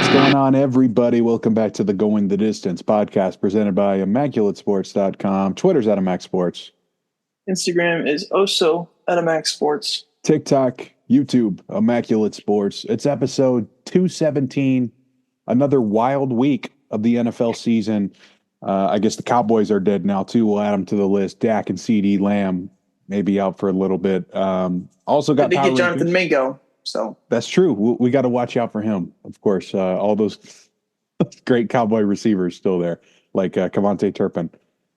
What's going on, everybody? Welcome back to the Going the Distance podcast presented by ImmaculateSports.com. Twitter's at ImacSports. Instagram is also at Max Sports. TikTok, YouTube, Immaculate Sports. It's episode 217. Another wild week of the NFL season. I guess the Cowboys are dead now, too. We'll add them to the list. Dak and CeeDee Lamb maybe out for a little bit. Also got They Power get Jonathan Rankings. Mingo. So That's true. We got to watch out for him, of course. All those great Cowboy receivers still there, like Cavante Turpin.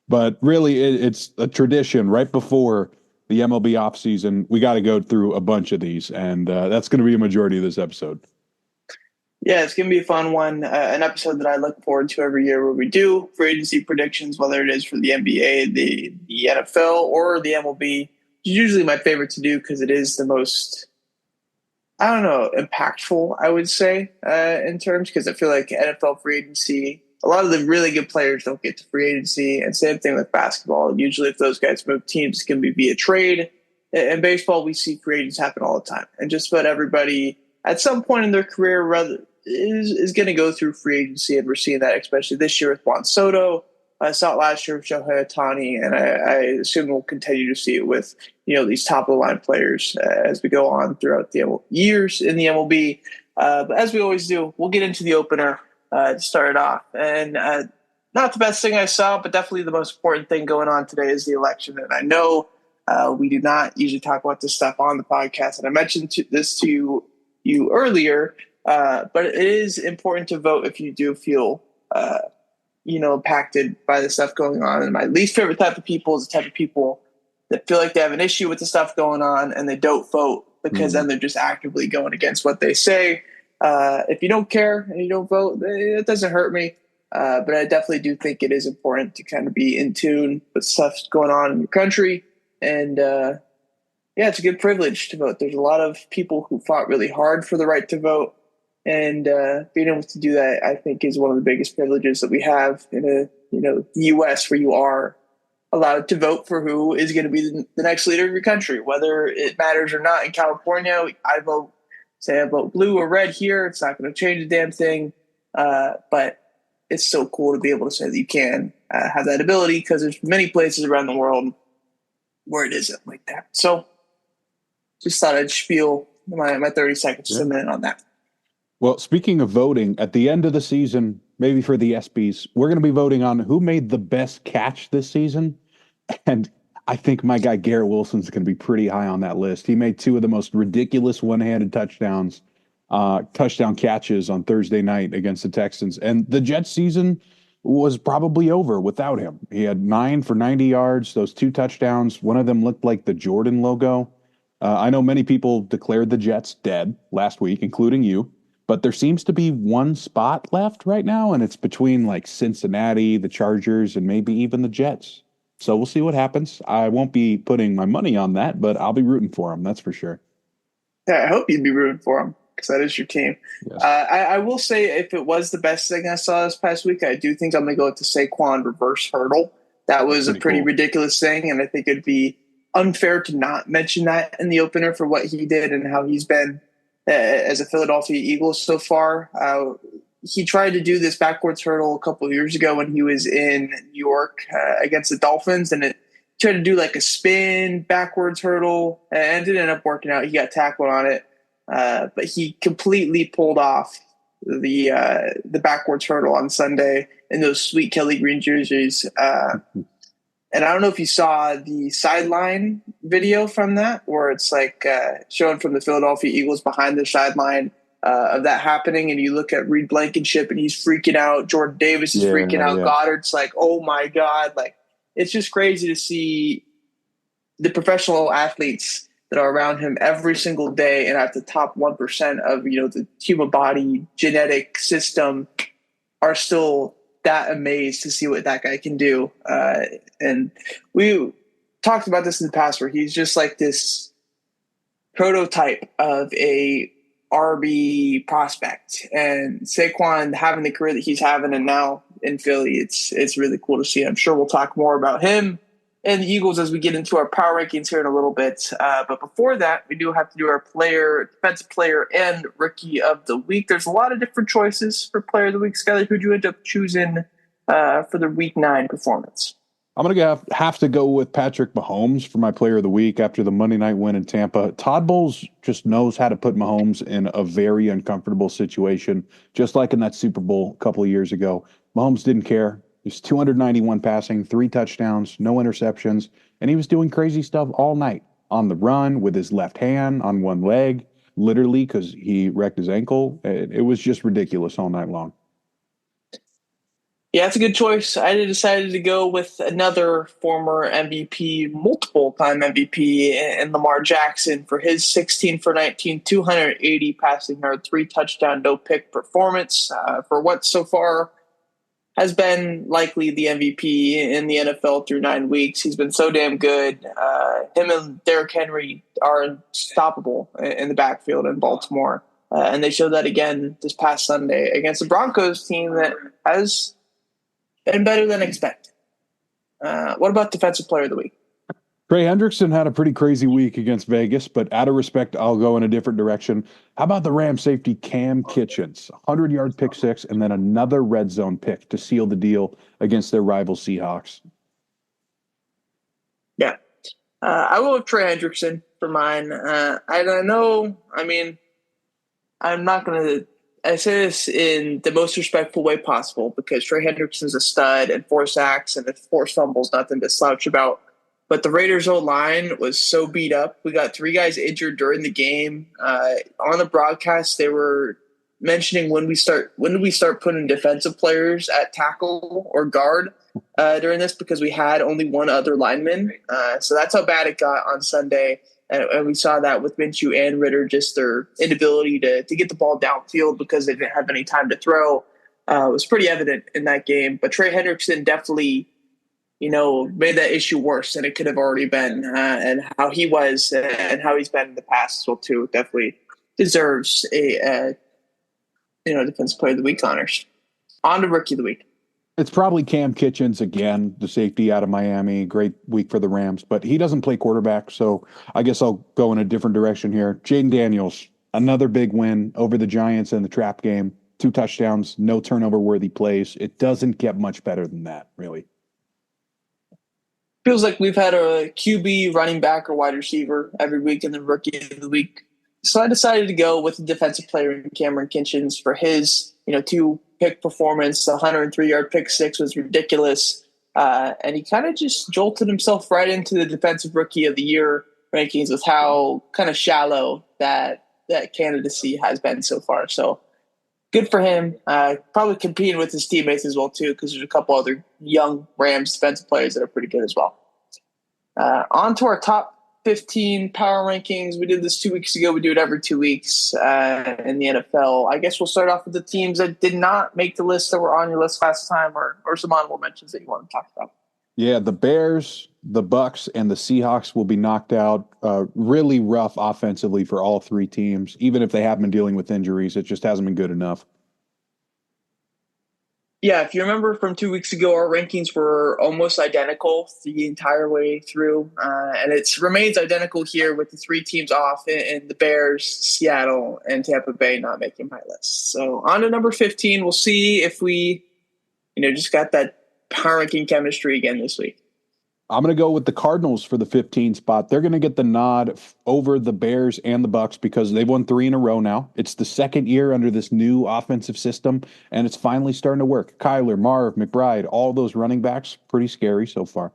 But really, it's a tradition. Right before the MLB offseason, we got to go through a bunch of these, and that's going to be a majority of this episode. yeah, it's going to be a fun one. An episode that I look forward to every year where we do free agency predictions, whether it is for the NBA, the NFL, or the MLB. It's usually my favorite to do because it is the most, I don't know, impactful, I would say, in terms, because I feel like NFL free agency, a lot of the really good players don't get to free agency, and same thing with basketball. Usually if those guys move teams, it's going to be via trade. In baseball, we see free agents happen all the time. And just about everybody at some point in their career is going to go through free agency, and we're seeing that especially this year with Juan Soto. I saw it last year with Shohei Ohtani, and I assume we'll continue to see it with these top of the line players as we go on throughout the years in the MLB. But as we always do, we'll get into the opener to start it off. And not the best thing I saw, but definitely the most important thing going on today is the election. And I know we do not usually talk about this stuff on the podcast, and I mentioned this to you earlier, but it is important to vote if you do feel impacted by the stuff going on. And my least favorite type of people is the type of people that feel like they have an issue with the stuff going on and they don't vote because then they're just actively going against what they say. If you don't care and you don't vote, it doesn't hurt me. But I definitely do think it is important to kind of be in tune with stuff going on in your country. And it's a good privilege to vote. There's a lot of people who fought really hard for the right to vote. And being able to do that, I think, is one of the biggest privileges that we have in the U.S., where you are allowed to vote for who is going to be the next leader of your country, whether it matters or not. In California, I vote blue or red here. It's not going to change a damn thing, but it's so cool to be able to say that you can have that ability, because there's many places around the world where it isn't like that. So just thought I'd spiel my 30 seconds, just a minute on that. Well, speaking of voting, at the end of the season, maybe for the ESPYs, we're going to be voting on who made the best catch this season. And I think my guy Garrett Wilson's going to be pretty high on that list. He made two of the most ridiculous one-handed touchdown catches on Thursday night against the Texans. And the Jets season was probably over without him. He had 9 for 90 yards, those 2 touchdowns. One of them looked like the Jordan logo. I know many people declared the Jets dead last week, including you. But there seems to be one spot left right now, and it's between like Cincinnati, the Chargers, and maybe even the Jets. So we'll see what happens. I won't be putting my money on that, but I'll be rooting for them. That's for sure. Yeah, I hope you'd be rooting for them, because that is your team. Yes. I will say, if it was the best thing I saw this past week, I do think I'm going to go with the Saquon reverse hurdle. That was a pretty ridiculous thing, and I think it'd be unfair to not mention that in the opener for what he did and how he's been as a Philadelphia Eagles so far. He tried to do this backwards hurdle a couple of years ago when he was in New York against the Dolphins, and it tried to do like a spin backwards hurdle, and it didn't end up working out. He got tackled on it, but he completely pulled off the backwards hurdle on Sunday in those sweet Kelly Green jerseys. And I don't know if you saw the sideline video from that, where it's like shown from the Philadelphia Eagles behind the sideline of that happening. And you look at Reed Blankenship and he's freaking out. Jordan Davis is freaking out. Goddard's like, oh my God. Like, it's just crazy to see the professional athletes that are around him every single day and at the top 1% of, the human body genetic system are still that amazed to see what that guy can do. And we talked about this in the past, where he's just like this prototype of a RB prospect. And Saquon having the career that he's having, and now in Philly, it's really cool to see. I'm sure we'll talk more about him and the Eagles as we get into our power rankings here in a little bit. But before that, we do have to do our defensive player, and rookie of the week. There's a lot of different choices for player of the week. Skyler, who'd you end up choosing for the Week 9 performance? I'm going to have to go with Patrick Mahomes for my player of the week after the Monday night win in Tampa. Todd Bowles just knows how to put Mahomes in a very uncomfortable situation, just like in that Super Bowl a couple of years ago. Mahomes didn't care. He's 291 passing, 3 touchdowns, no interceptions, and he was doing crazy stuff all night on the run with his left hand on one leg, literally because he wrecked his ankle. It was just ridiculous all night long. Yeah, it's a good choice. I decided to go with another former MVP, multiple-time MVP, in Lamar Jackson for his 16 for 19, 280 passing yard, 3 touchdown, no pick performance for what so far has been likely the MVP in the NFL through 9 weeks. He's been so damn good. Him and Derrick Henry are unstoppable in the backfield in Baltimore. And they showed that again this past Sunday against the Broncos team that has been better than expected. What about defensive player of the week? Trey Hendrickson had a pretty crazy week against Vegas, but out of respect, I'll go in a different direction. How about the Rams safety Cam Kitchens? 100-yard pick six and then another red zone pick to seal the deal against their rival Seahawks. Yeah. I will have Trey Hendrickson for mine. I don't know. I mean, I'm not going to – I say this in the most respectful way possible because Trey Hendrickson's a stud and 4 sacks and 4 fumbles, nothing to slouch about. But the Raiders' O-line was so beat up. We got 3 guys injured during the game. On the broadcast, they were mentioning when do we start putting defensive players at tackle or guard during this because we had only one other lineman. So that's how bad it got on Sunday. And we saw that with Minshew and Ritter, just their inability to get the ball downfield because they didn't have any time to throw. Was pretty evident in that game. But Trey Hendrickson definitely – made that issue worse than it could have already been. And how he was and how he's been in the past as well, too, definitely deserves a defensive player of the week honors. On to rookie of the week. It's probably Cam Kitchens again, the safety out of Miami. Great week for the Rams, but he doesn't play quarterback, so I guess I'll go in a different direction here. Jaden Daniels, another big win over the Giants in the trap game. 2 touchdowns, no turnover-worthy plays. It doesn't get much better than that, really. Feels like we've had a QB, running back, or wide receiver every week in the rookie of the week. So I decided to go with the defensive player in Cameron Kitchens for his, 2-pick performance. The 103-yard pick six was ridiculous. And he kind of just jolted himself right into the defensive rookie of the year rankings with how kind of shallow that candidacy has been so far. So good for him. Probably competing with his teammates as well, too, because there's a couple other young Rams defensive players that are pretty good as well. On to our top 15 power rankings. We did this 2 weeks ago. We do it every 2 weeks in the NFL. I guess we'll start off with the teams that did not make the list that were on your list last time or some honorable mentions that you want to talk about. Yeah, the Bears, the Bucks, and the Seahawks will be knocked out. Really rough offensively for all 3 teams. Even if they have been dealing with injuries, it just hasn't been good enough. Yeah, if you remember from 2 weeks ago, our rankings were almost identical the entire way through. And it remains identical here with the 3 teams off in the Bears, Seattle, and Tampa Bay not making my list. So on to number 15. We'll see if we, just got that power ranking chemistry again this week. I'm going to go with the Cardinals for the 15 spot. They're going to get the nod over the Bears and the Bucks because they've won 3 in a row now. It's the second year under this new offensive system, and it's finally starting to work. Kyler, Marv, McBride, all those running backs, pretty scary so far.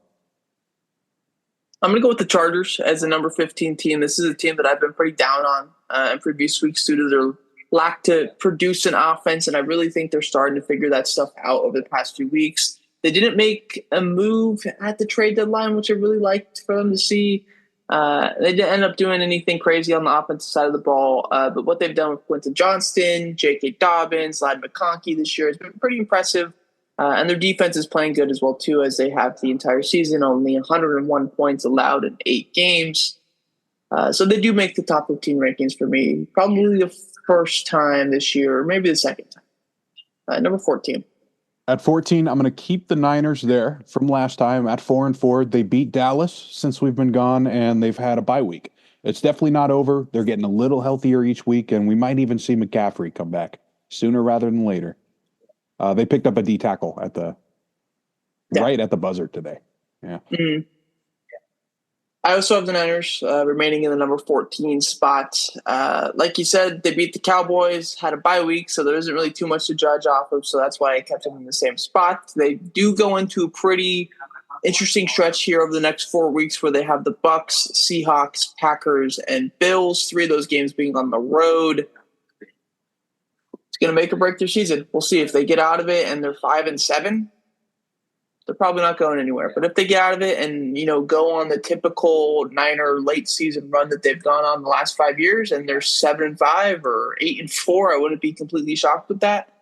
I'm going to go with the Chargers as the number 15 team. This is a team that I've been pretty down on in previous weeks due to their lack to produce an offense, and I really think they're starting to figure that stuff out over the past few weeks. They didn't make a move at the trade deadline, which I really liked for them to see. They didn't end up doing anything crazy on the offensive side of the ball. But what they've done with Quentin Johnston, J.K. Dobbins, Ladd McConkey this year has been pretty impressive. And their defense is playing good as well, too, as they have the entire season. Only 101 points allowed in 8 games. So they do make the top 15 rankings for me. Probably the first time this year, or maybe the second time. Number 14. At 14, I'm going to keep the Niners there from last time at 4-4. They beat Dallas since we've been gone, and they've had a bye week. It's definitely not over. They're getting a little healthier each week, and we might even see McCaffrey come back sooner rather than later. They picked up a D tackle right at the buzzer today. Yeah. Mm-hmm. I also have the Niners remaining in the number 14 spot. Like you said, they beat the Cowboys, had a bye week, so there isn't really too much to judge off of, so that's why I kept them in the same spot. They do go into a pretty interesting stretch here over the next 4 weeks where they have the Bucks, Seahawks, Packers, and Bills, 3 of those games being on the road. It's going to make or break their season. We'll see if they get out of it and they're 5-7. They're probably not going anywhere. But if they get out of it and, go on the typical Niner late season run that they've gone on the last 5 years and they're 7-5 or 8-4, I wouldn't be completely shocked with that.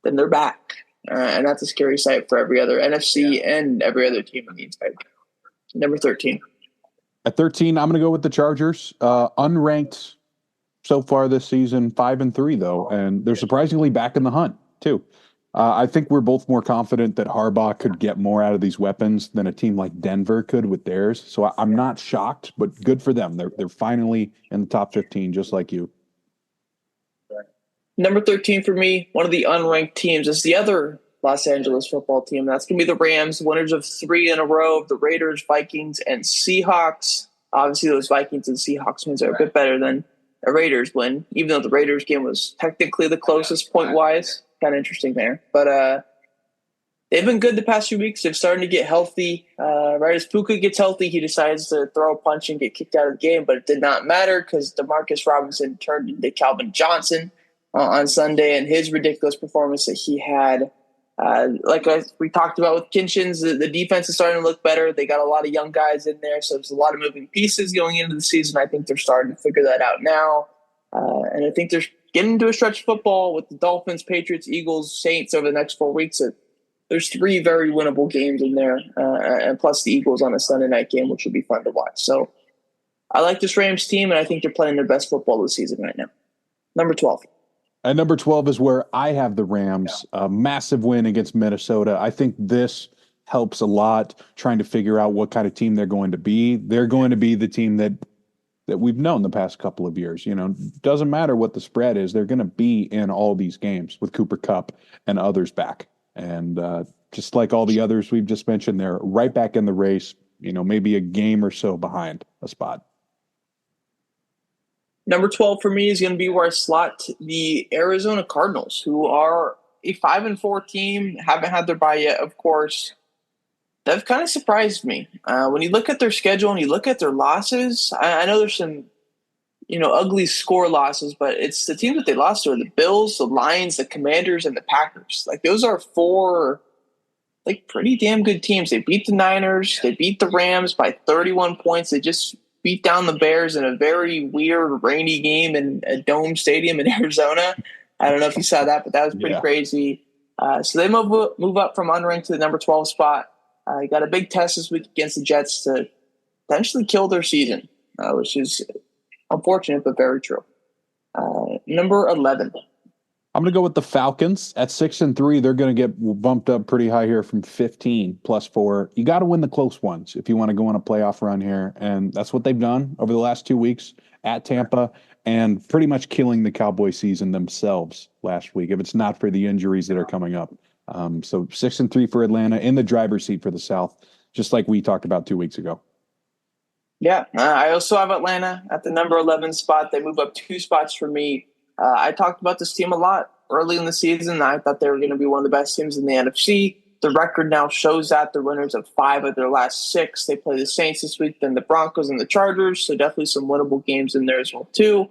Then they're back. And that's a scary sight for every other NFC and every other team in the inside. Number 13. At 13, I'm going to go with the Chargers. Unranked so far this season, 5-3 though, and they're surprisingly back in the hunt too. I think we're both more confident that Harbaugh could get more out of these weapons than a team like Denver could with theirs. So I'm not shocked, but good for them. They're finally in the top 15, just like you. Number 13 for me, one of the unranked teams, is the other Los Angeles football team. That's going to be the Rams, winners of 3 in a row of the Raiders, Vikings, and Seahawks. Obviously, those Vikings and Seahawks wins are a bit better than a Raiders win, even though the Raiders game was technically the closest point-wise. Kind of interesting there. But they've been good the past few weeks. They've started to get healthy. Right as Puka gets healthy, he decides to throw a punch and get kicked out of the game, but it did not matter because Demarcus Robinson turned into Calvin Johnson on Sunday, and his ridiculous performance that he had. We talked about with Kinchins, the defense is starting to look better. They got a lot of young guys in there, so there's a lot of moving pieces going into the season. I think they're starting to figure that out now. And I think they're getting into a stretch of football with the Dolphins, Patriots, Eagles, Saints over the next 4 weeks. There's 3 very winnable games in there, and plus the Eagles on a Sunday night game, which will be fun to watch. So I like this Rams team, and I think they're playing their best football this season right now. Number 12. At number 12 is where I have the Rams. A massive win against Minnesota. I think this helps a lot trying to figure out what kind of team they're going to be. They're going to be the team that we've known the past couple of years. Doesn't matter what the spread is. They're going to be in all these games with Cooper Kupp and others back. And just like all the others we've just mentioned, they're right back in the race, maybe a game or so behind a spot. Number 12 for me is going to be where I slot the Arizona Cardinals, who are a 5-4 team, haven't had their bye yet, of course. They've kind of surprised me. When you look at their schedule and you look at their losses, I know there's some, ugly score losses, but it's the teams that they lost to are the Bills, the Lions, the Commanders, and the Packers. Those are 4, pretty damn good teams. They beat the Niners. They beat the Rams by 31 points. They just beat down the Bears in a very weird, rainy game in a dome stadium in Arizona. I don't know if you saw that, but that was pretty crazy. So they move up from unranked to the number 12 spot. Got a big test this week against the Jets to potentially kill their season, which is unfortunate but very true. Number 11. I'm going to go with the Falcons. At 6-3, they're going to get bumped up pretty high here from 15 +4. You got to win the close ones if you want to go on a playoff run here, and that's what they've done over the last 2 weeks at Tampa and pretty much killing the Cowboy season themselves last week, if it's not for the injuries that are coming up. So 6-3 for Atlanta, in the driver's seat for the South, just like we talked about 2 weeks ago. Yeah, I also have Atlanta at the number 11 spot. They move up 2 spots for me. I talked about this team a lot early in the season. I thought they were going to be one of the best teams in the NFC. The record now shows that. They're winners of 5 of their last 6. They play the Saints this week, then the Broncos and the Chargers. So definitely some winnable games in there as well, too.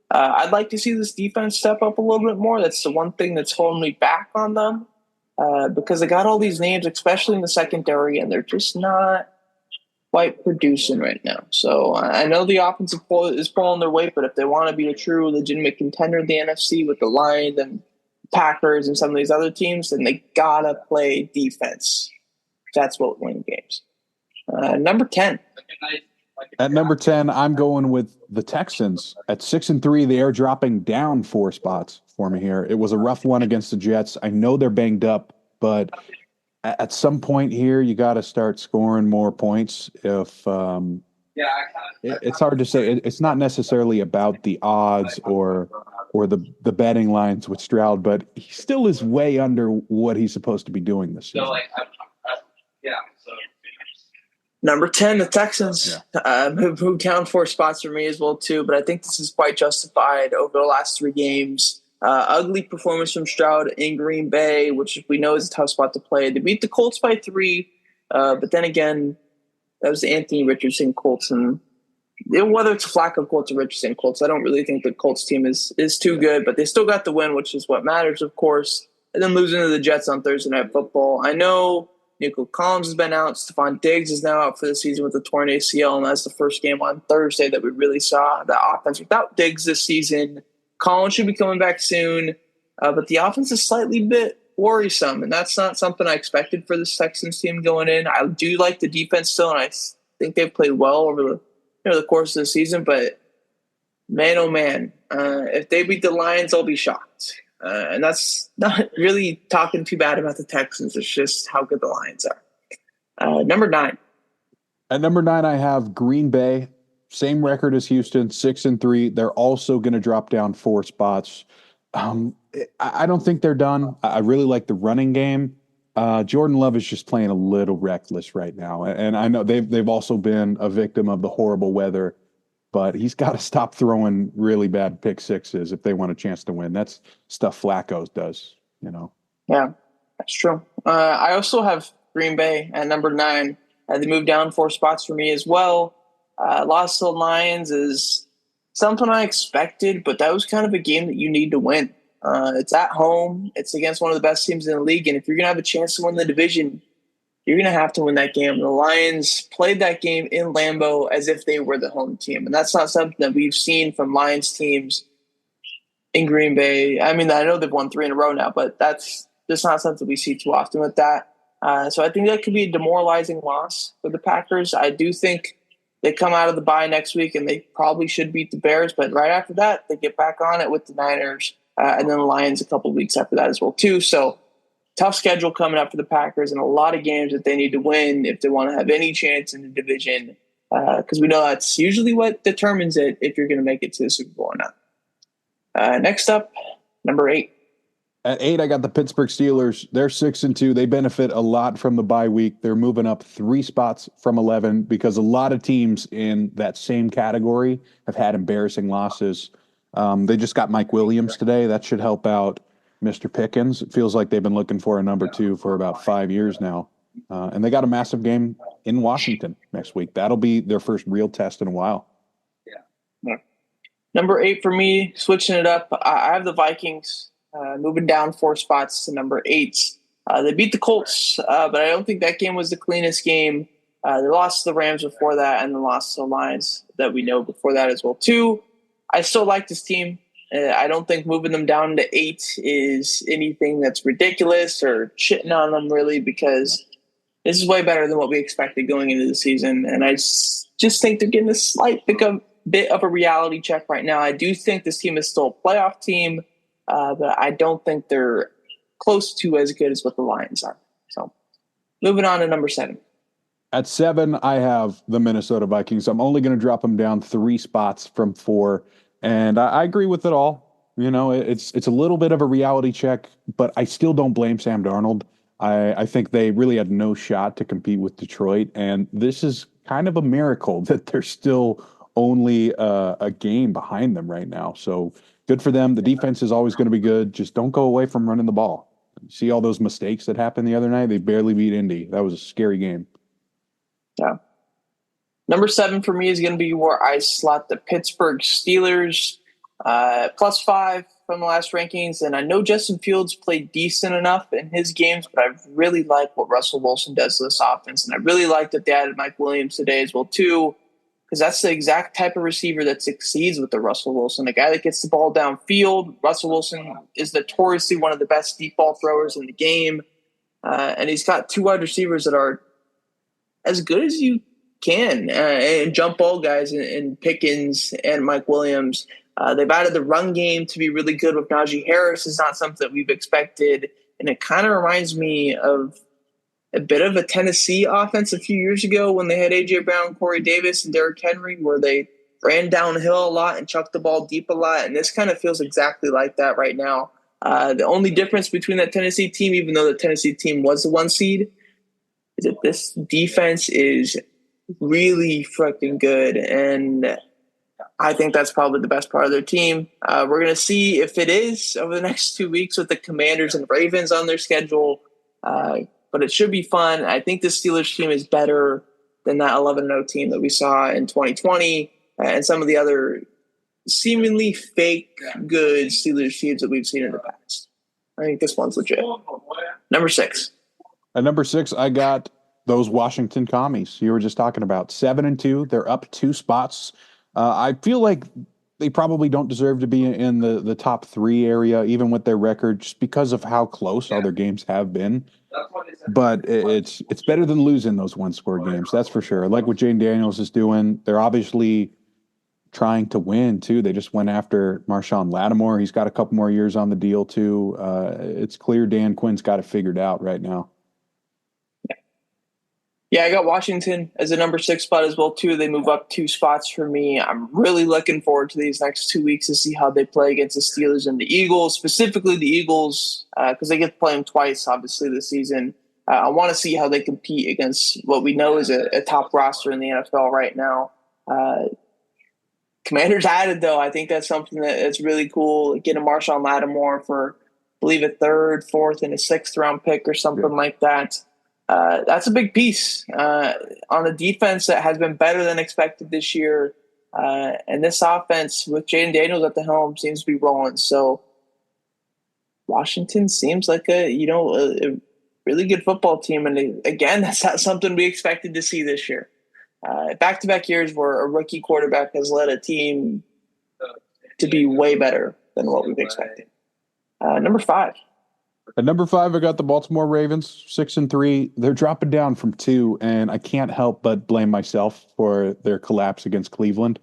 I'd like to see this defense step up a little bit more. That's the one thing that's holding me back on them because they got all these names, especially in the secondary, and they're just not quite producing right now. So I know the offensive is pulling their weight, but if they want to be a true legitimate contender in the NFC with the Lions and Packers and some of these other teams, then they gotta play defense. That's what wins games. Number 10. At number 10, I'm going with the Texans. At 6-3, they are dropping down 4 spots for me here. It was a rough one against the Jets. I know they're banged up but at some point here, you got to start scoring more points. If it's hard to say, it's not necessarily about the odds or the betting lines with Stroud, but he still is way under what he's supposed to be doing this season. Number 10, the Texans moved down 4 spots for me as well, too. But I think this is quite justified over the last 3 games. Ugly performance from Stroud in Green Bay, which we know is a tough spot to play. They beat the Colts by 3. But then again, that was the Anthony Richardson Colts. And whether it's Flacco Colts or Richardson Colts, I don't really think the Colts team is too good. But they still got the win, which is what matters, of course. And then losing to the Jets on Thursday Night Football. I know Nico Collins has been out. Stephon Diggs is now out for the season with a torn ACL, and that's the first game on Thursday that we really saw the offense without Diggs this season. Collins should be coming back soon, but the offense is slightly bit worrisome, and that's not something I expected for this Texans team going in. I do like the defense still, and I think they've played well over the course of the season, but man, oh man, if they beat the Lions, I'll be shocked. And that's not really talking too bad about the Texans. It's just how good the Lions are. Number 9. At number 9, I have Green Bay. Same record as Houston, 6-3. They're also going to drop down 4 spots. I don't think they're done. I really like the running game. Jordan Love is just playing a little reckless right now. And I know they've also been a victim of the horrible weather, but he's got to stop throwing really bad pick sixes if they want a chance to win. That's stuff Flacco does, Yeah, that's true. I also have Green Bay at number 9. They moved down 4 spots for me as well. Loss to the Lions is something I expected, but that was kind of a game that you need to win. It's at home. It's against one of the best teams in the league, and if you're going to have a chance to win the division, you're going to have to win that game. The Lions played that game in Lambeau as if they were the home team, and that's not something that we've seen from Lions teams in Green Bay. I mean, I know they've won 3 in a row now, but that's just not something we see too often with that. So I think that could be a demoralizing loss for the Packers. I do think they come out of the bye next week, and they probably should beat the Bears, but right after that, they get back on it with the Niners, and then the Lions a couple of weeks after that as well, too. So tough schedule coming up for the Packers and a lot of games that they need to win if they want to have any chance in the division, because we know that's usually what determines it if you're going to make it to the Super Bowl or not. Next up, number 8. At 8, I got the Pittsburgh Steelers. They're 6-2. They benefit a lot from the bye week. They're moving up 3 spots from 11 because a lot of teams in that same category have had embarrassing losses. They just got Mike Williams today. That should help out Mr. Pickens. It feels like they've been looking for a number 2 for about 5 years now. And they got a massive game in Washington next week. That'll be their first real test in a while. Yeah. Number 8 for me, switching it up, I have the Vikings moving down 4 spots to number 8. They beat the Colts, but I don't think that game was the cleanest game. They lost to the Rams before that, and then lost to the Lions that we know before that as well, too. I still like this team. I don't think moving them down to 8 is anything that's ridiculous or shitting on them, really, because this is way better than what we expected going into the season. And I just think they're getting a slight bit of a reality check right now. I do think this team is still a playoff team, but I don't think they're close to as good as what the Lions are. So moving on to number 7. At 7, I have the Minnesota Vikings. I'm only going to drop them down 3 spots from 4. And I agree with it all. It's a little bit of a reality check, but I still don't blame Sam Darnold. I think they really had no shot to compete with Detroit. And this is kind of a miracle that they're still only a game behind them right now. So good for them. The defense is always going to be good. Just don't go away from running the ball. See all those mistakes that happened the other night? They barely beat Indy. That was a scary game. Yeah. Number 7 for me is going to be where I slot the Pittsburgh Steelers, +5 from the last rankings. And I know Justin Fields played decent enough in his games, but I really like what Russell Wilson does to this offense. And I really like that they added Mike Williams today as well, too, because that's the exact type of receiver that succeeds with the Russell Wilson, a guy that gets the ball downfield. Russell Wilson is notoriously one of the best deep ball throwers in the game. And he's got 2 wide receivers that are as good as you can, and jump ball guys in Pickens and Mike Williams. They've added the run game to be really good with Najee Harris. Is not something that we've expected. and it kind of reminds me of a bit of a Tennessee offense a few years ago when they had A.J. Brown, Corey Davis, and Derrick Henry, where they ran downhill a lot and chucked the ball deep a lot, and this kind of feels exactly like that right now. The only difference between that Tennessee team, even though the Tennessee team was the 1 seed, is that this defense is really freaking good, and I think that's probably the best part of their team. We're going to see if it is over the next 2 weeks with the Commanders and Ravens on their schedule, but it should be fun. I think the Steelers team is better than that 11-0 team that we saw in 2020 and some of the other seemingly fake good Steelers teams that we've seen in the past. I think this one's legit. Number 6. At number 6, I got those Washington Commies you were just talking about. 7-2. They're up 2 spots. I feel like they probably don't deserve to be in the top 3 area, even with their record, just because of how close all their games have been. But it's better than losing those 1-score games, that's for sure. I like what Jaden Daniels is doing. They're obviously trying to win, too. They just went after Marshawn Lattimore. He's got a couple more years on the deal, too. It's clear Dan Quinn's got it figured out right now. Yeah, I got Washington as a number 6 spot as well, too. They move up 2 spots for me. I'm really looking forward to these next 2 weeks to see how they play against the Steelers and the Eagles, specifically the Eagles, because they get to play them twice, obviously, this season. I want to see how they compete against what we know is a top roster in the NFL right now. Commanders added, though. I think that's something that's really cool. Getting Marshawn Lattimore for, I believe, a 3rd, 4th, and a 6th-round pick or something like that. That's a big piece on a defense that has been better than expected this year. And this offense with Jaden Daniels at the helm seems to be rolling. So Washington seems like a really good football team. And again, that's not something we expected to see this year. Back-to-back years where a rookie quarterback has led a team to be way better than what we've expected. Number 5. At number 5, I got the Baltimore Ravens, 6-3. They're dropping down from 2, and I can't help but blame myself for their collapse against Cleveland.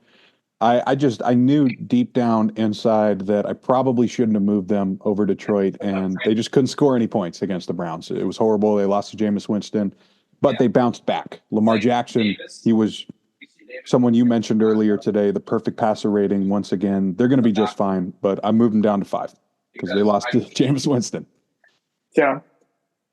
I knew deep down inside that I probably shouldn't have moved them over Detroit, and they just couldn't score any points against the Browns. It was horrible. They lost to Jameis Winston, but they bounced back. Lamar Jackson, he was someone you mentioned earlier today, the perfect passer rating once again. They're going to be just fine, but I moved them down to 5 because they lost to Jameis Winston. Yeah.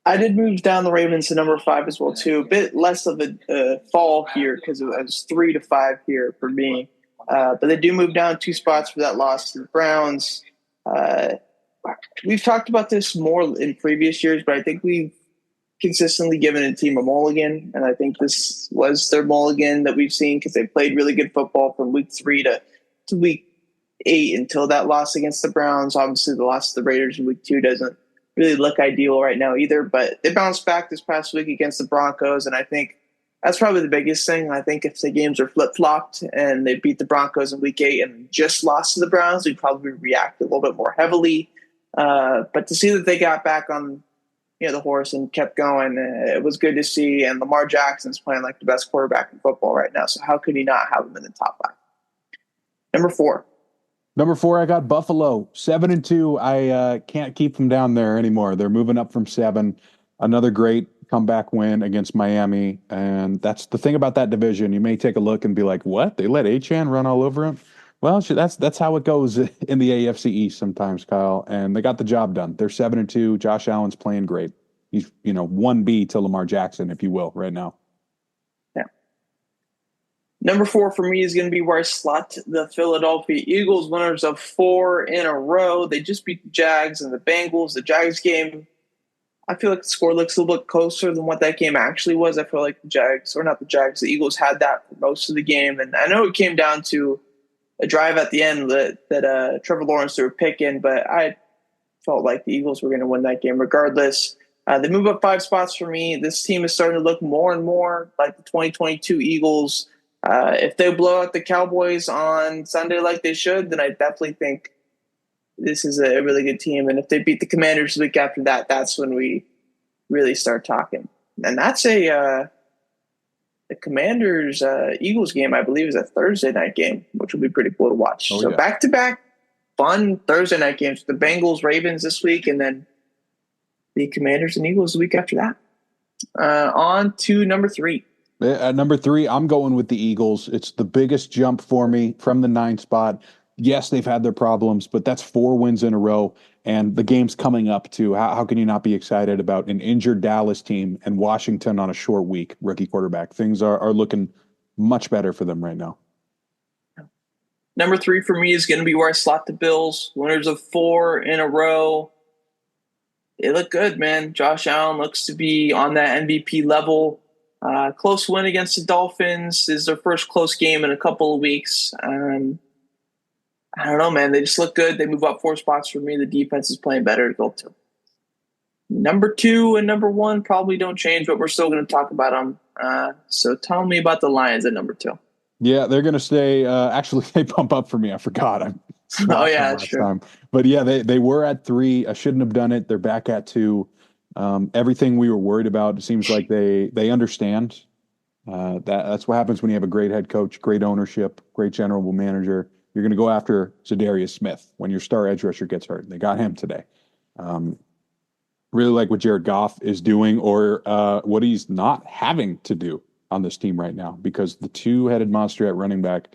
I did move down the Ravens to number 5 as well, too. A bit less of a fall here because it was 3-5 here for me. But they do move down 2 spots for that loss to the Browns. We've talked about this more in previous years, but I think we've consistently given a team a mulligan, and I think this was their mulligan that we've seen because they played really good football from week 3 to week 8 until that loss against the Browns. Obviously, the loss to the Raiders in week 2 doesn't really look ideal right now either, but they bounced back this past week against the Broncos, and I think that's probably the biggest thing. I think if the games are flip-flopped and they beat the Broncos in week 8 and just lost to the Browns, we'd probably react a little bit more heavily. But to see that they got back on the horse and kept going, it was good to see, and Lamar Jackson's playing like the best quarterback in football right now, so how could he not have him in the top 5? Number 4. Number 4, I got Buffalo, 7-2. I can't keep them down there anymore. They're moving up from 7. Another great comeback win against Miami, and that's the thing about that division. You may take a look and be like, "What? They let Achane run all over him?" Well, that's how it goes in the AFC East sometimes, Kyle. And they got the job done. They're 7-2. Josh Allen's playing great. He's 1B to Lamar Jackson, if you will, right now. Number 4 for me is going to be where I slot the Philadelphia Eagles, winners of 4 in a row. They just beat the Jags and the Bengals. The Jags game, I feel like the score looks a little bit closer than what that game actually was. I feel like the Eagles had that for most of the game. And I know it came down to a drive at the end that Trevor Lawrence threw a pick in, but I felt like the Eagles were going to win that game regardless. They move up 5 spots for me. This team is starting to look more and more like the 2022 Eagles. If they blow out the Cowboys on Sunday like they should, then I definitely think this is a really good team. And if they beat the Commanders the week after that, that's when we really start talking. And that's the Commanders Eagles game, I believe, is a Thursday night game, which will be pretty cool to watch. So back-to-back fun Thursday night games. The Bengals, Ravens this week, and then the Commanders and Eagles the week after that. On to number 3. At number 3, I'm going with the Eagles. It's the biggest jump for me from the 9th spot. Yes, they've had their problems, but that's 4 wins in a row, and the game's coming up too. How can you not be excited about an injured Dallas team and Washington on a short week, rookie quarterback? Things are looking much better for them right now. Number 3 for me is going to be where I slot the Bills. Winners of 4 in a row. They look good, man. Josh Allen looks to be on that MVP level. Close win against the Dolphins is their first close game in a couple of weeks. I don't know, man. They just look good. They move up 4 spots for me. The defense is playing better to go to. Number 2 and number 1 probably don't change, but we're still going to talk about them. So tell me about the Lions at number 2. Yeah, they're going to stay. Actually, they bump up for me. I forgot. Oh, yeah, that's true. Time. But yeah, they were at 3. I shouldn't have done it. They're back at 2. Everything we were worried about, it seems like they understand. That's what happens when you have a great head coach, great ownership, great general manager. You're going to go after Zadarius Smith when your star edge rusher gets hurt. They got him today. Really like what Jared Goff is doing, or what he's not having to do on this team right now, because the 2-headed monster at running back,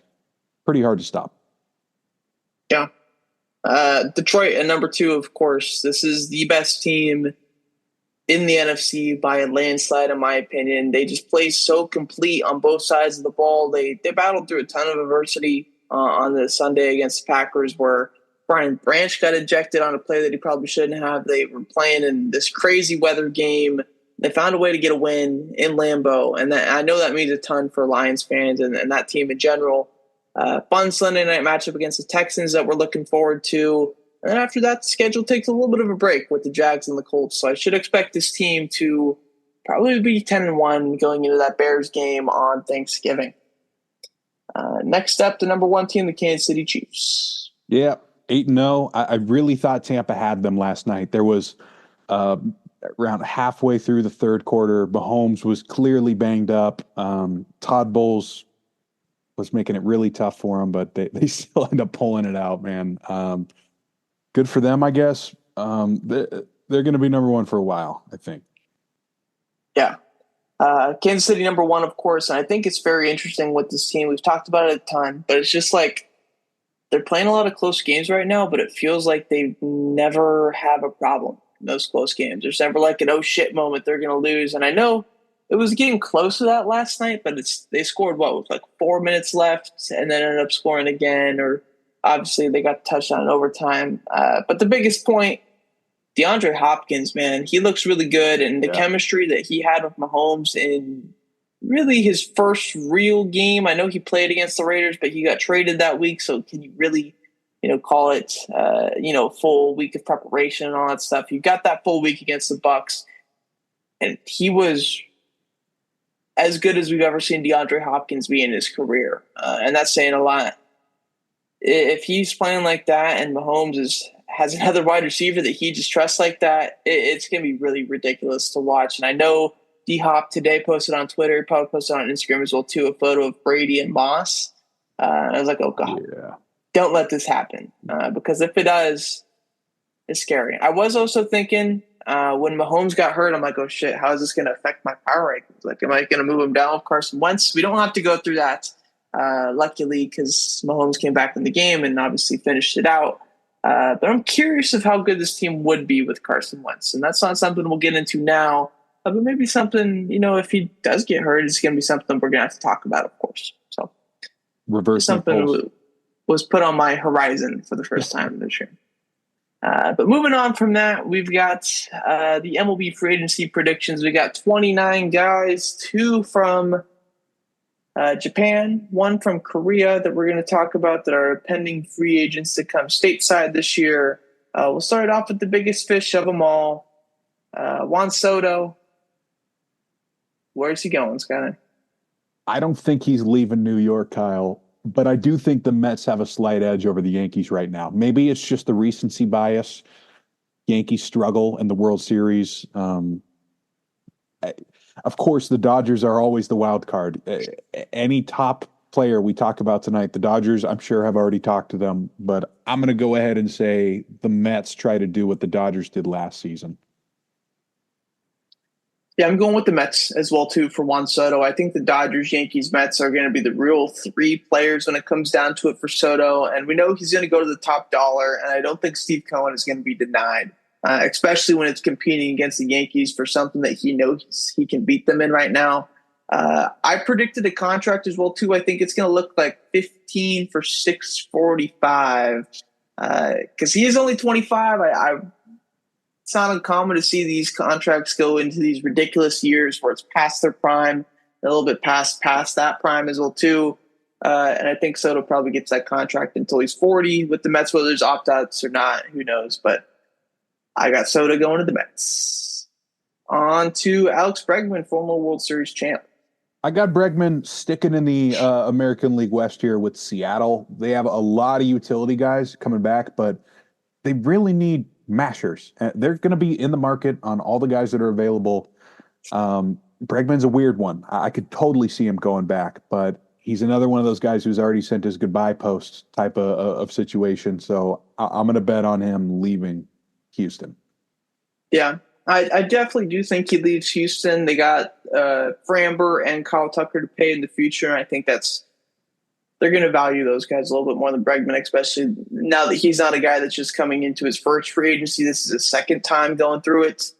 pretty hard to stop. Yeah. Detroit at number 2, of course. This is the best team in the NFC by a landslide, in my opinion. They just play so complete on both sides of the ball. They battled through a ton of adversity on the Sunday against the Packers, where Brian Branch got ejected on a play that he probably shouldn't have. They were playing in this crazy weather game. They found a way to get a win in Lambeau, and I know that means a ton for Lions fans and that team in general. Fun Sunday night matchup against the Texans that we're looking forward to. And then after that, the schedule takes a little bit of a break with the Jags and the Colts. So I should expect this team to probably be 10-1 going into that Bears game on Thanksgiving. Next up, the number 1 team, the Kansas City Chiefs. Yeah, 8-0. I really thought Tampa had them last night. There was around halfway through the third quarter, Mahomes was clearly banged up. Todd Bowles was making it really tough for him, but they still end up pulling it out, man. Good for them, I guess. They're going to be number 1 for a while, I think. Yeah. Kansas City number 1, of course, and I think it's very interesting with this team. We've talked about it a ton, but it's just like they're playing a lot of close games right now, but it feels like they never have a problem in those close games. There's never like an oh shit moment they're going to lose. And I know it was getting close to that last night, but they scored with like 4 minutes left and then ended up scoring again, or obviously they got the touchdown in overtime. But the biggest point, DeAndre Hopkins, man, he looks really good, and the chemistry that he had with Mahomes in really his first real game. I know he played against the Raiders, but he got traded that week, so can you really, call it, full week of preparation and all that stuff? You got that full week against the Bucs, and he was as good as we've ever seen DeAndre Hopkins be in his career, and that's saying a lot. If he's playing like that and Mahomes has another wide receiver that he just trusts like that, it's going to be really ridiculous to watch. And I know D-Hop today posted on Twitter, probably posted on Instagram as well too, a photo of Brady and Moss. I was like, oh God, don't let this happen. Because if it does, it's scary. I was also thinking when Mahomes got hurt, I'm like, oh shit, how is this going to affect my power rankings? Like, am I going to move him down with Carson Wentz? We don't have to go through that. Luckily, because Mahomes came back in the game and obviously finished it out. But I'm curious of how good this team would be with Carson Wentz. And that's not something we'll get into now. But maybe something, if he does get hurt, it's going to be something we're going to have to talk about, of course. So something was put on my horizon for the first time this year. But moving on from that, we've got the MLB free agency predictions. We got 29 guys, 2 from Japan, 1 from Korea that we're going to talk about that are pending free agents to come stateside this year. We'll start off with the biggest fish of them all, Juan Soto. Where's he going, Skyler? I don't think he's leaving New York, Kyle, but I do think the Mets have a slight edge over the Yankees right now. Maybe it's just the recency bias. Yankees struggle in the World Series. Of course, the Dodgers are always the wild card. Any top player we talk about tonight, the Dodgers, I'm sure, have already talked to them, but I'm going to go ahead and say the Mets try to do what the Dodgers did last season. Yeah, I'm going with the Mets as well too for Juan Soto. I think the Dodgers, Yankees, Mets are going to be the real three players when it comes down to it for Soto, and we know he's going to go to the top dollar. And I don't think Steve Cohen is going to be denied, especially when it's competing against the Yankees for something that he knows he can beat them in right now. I predicted a contract as well too. I think it's going to look like 15 for 645 because he is only 25. It's not uncommon to see these contracts go into these ridiculous years where it's past their prime, a little bit past that prime as well too. And I think Soto probably gets that contract until he's 40 with the Mets, whether there's opt-outs or not, who knows. But I got Soto going to the Mets. On to Alex Bregman, former World Series champ. I got Bregman sticking in the American League West here with Seattle. They have a lot of utility guys coming back, but they really need mashers. They're going to be in the market on all the guys that are available. Bregman's a weird one. I could totally see him going back, but he's another one of those guys who's already sent his goodbye post type of situation. So I'm going to bet on him leaving Houston. Yeah, I definitely do think he leaves Houston. They got Framber and Kyle Tucker to pay in the future. And I think they're going to value those guys a little bit more than Bregman, especially now that he's not a guy that's just coming into his first free agency. This is his second time going through it.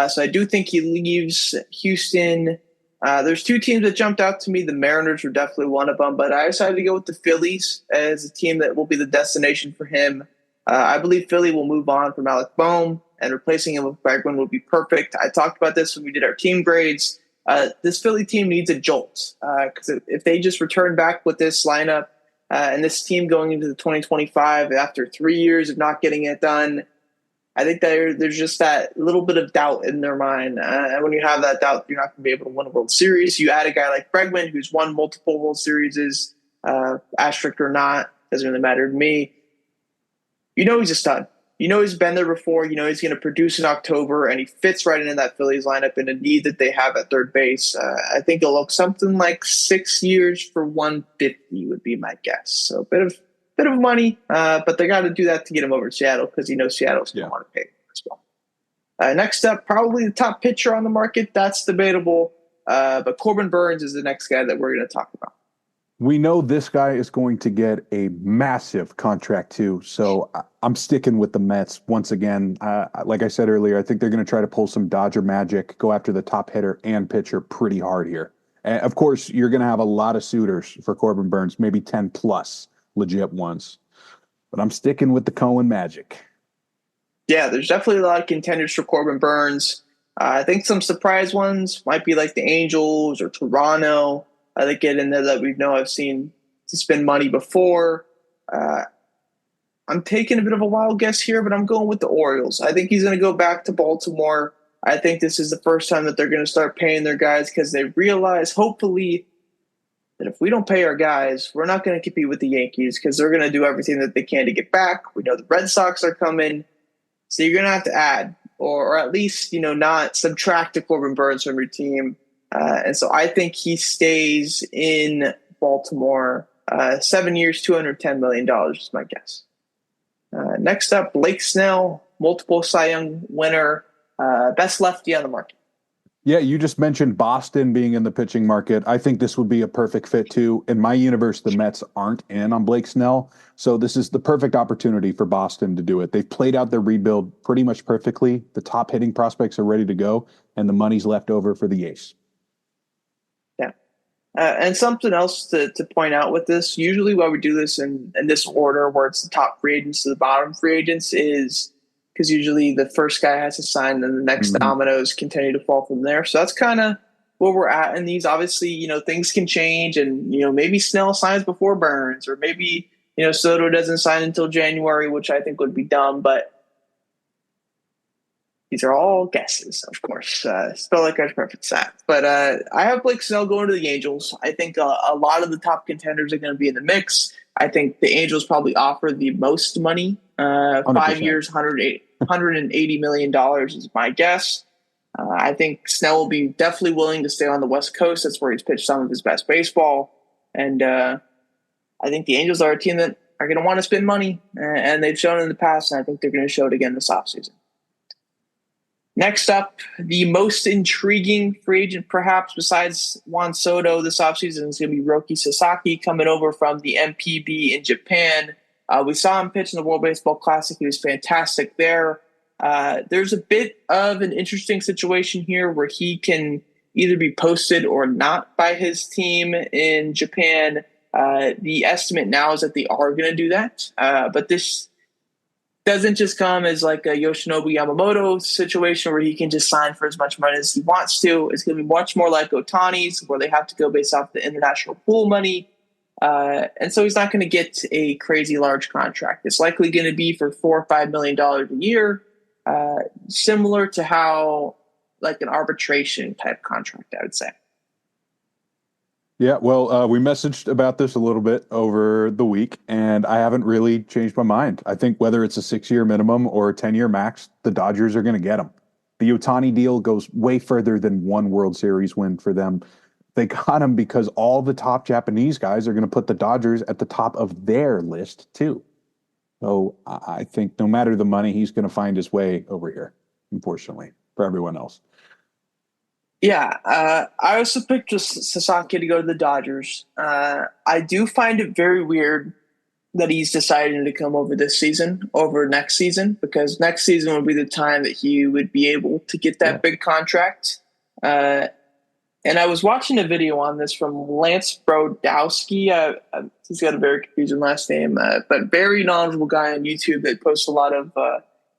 So I do think he leaves Houston. There's two teams that jumped out to me. The Mariners were definitely one of them, but I decided to go with the Phillies as a team that will be the destination for him. I believe Philly will move on from Alec Bohm, and replacing him with Bregman would be perfect. I talked about this when we did our team grades. This Philly team needs a jolt because if they just return back with this lineup and this team going into the 2025 after 3 years of not getting it done, I think there's just that little bit of doubt in their mind. And when you have that doubt, you're not going to be able to win a World Series. You add a guy like Bregman, who's won multiple World Series, asterisk or not, doesn't really matter to me. You know he's a stud. You know he's been there before. You know he's going to produce in October, and he fits right into that Phillies lineup in a need that they have at third base. I think it'll look something like 6 years for 150 would be my guess. So a bit of money, but they got to do that to get him over to Seattle because Seattle's going to want to pay as well. Next up, probably the top pitcher on the market. That's debatable, but Corbin Burnes is the next guy that we're going to talk about. We know this guy is going to get a massive contract too, so I'm sticking with the Mets once again. Like I said earlier, I think they're going to try to pull some Dodger magic, go after the top hitter and pitcher pretty hard here. And of course, you're going to have a lot of suitors for Corbin Burnes, maybe 10 plus legit ones. But I'm sticking with the Cohen magic. Yeah, there's definitely a lot of contenders for Corbin Burnes. I think some surprise ones might be like the Angels or Toronto. That get in there that we know I've seen to spend money before. I'm taking a bit of a wild guess here, but I'm going with the Orioles. I think he's going to go back to Baltimore. I think this is the first time that they're going to start paying their guys because they realize, hopefully, that if we don't pay our guys, we're not going to compete with the Yankees because they're going to do everything that they can to get back. We know the Red Sox are coming. So you're going to have to add or at least, not subtract a Corbin Burnes from your team. And so I think he stays in Baltimore 7 years, $210 million is my guess. Next up, Blake Snell, multiple Cy Young winner, best lefty on the market. Yeah, you just mentioned Boston being in the pitching market. I think this would be a perfect fit too. In my universe, the Mets aren't in on Blake Snell. So this is the perfect opportunity for Boston to do it. They've played out their rebuild pretty much perfectly. The top hitting prospects are ready to go, and the money's left over for the ace. And something else to point out with this, usually why we do this in this order where it's the top free agents to the bottom free agents is because usually the first guy has to sign and the next dominoes continue to fall from there. So that's kind of where we're at in these. Obviously, things can change and, maybe Snell signs before Burnes or maybe, Soto doesn't sign until January, which I think would be dumb, but these are all guesses, of course. Spell like a perfect stat. But I have Blake Snell going to the Angels. I think a lot of the top contenders are going to be in the mix. I think the Angels probably offer the most money. 5 years, $180 million is my guess. I think Snell will be definitely willing to stay on the West Coast. That's where he's pitched some of his best baseball. And I think the Angels are a team that are going to want to spend money. And they've shown in the past, and I think they're going to show it again this offseason. Next up, the most intriguing free agent, perhaps besides Juan Soto this offseason, is going to be Roki Sasaki coming over from the MPB in Japan. We saw him pitch in the World Baseball Classic. He was fantastic there. There's a bit of an interesting situation here where he can either be posted or not by his team in Japan. The estimate now is that they are going to do that. But this doesn't just come as like a Yoshinobu Yamamoto situation where he can just sign for as much money as he wants to. It's going to be much more like Otani's, where they have to go based off the international pool money. And so he's not going to get a crazy large contract. It's likely going to be for $4 or $5 million a year, similar to how like an arbitration type contract, I would say. Yeah, well, we messaged about this a little bit over the week, and I haven't really changed my mind. I think whether it's a 6-year minimum or a 10-year max, the Dodgers are going to get him. The Otani deal goes way further than one World Series win for them. They got him because all the top Japanese guys are going to put the Dodgers at the top of their list, too. So I think no matter the money, he's going to find his way over here, unfortunately, for everyone else. Yeah, I also picked just Sasaki to go to the Dodgers. I do find it very weird that he's deciding to come over this season over next season, because next season would be the time that he would be able to get that big contract. And I was watching a video on this from Lance Brodowski. He's got a very confusing last name, but very knowledgeable guy on YouTube that posts a lot of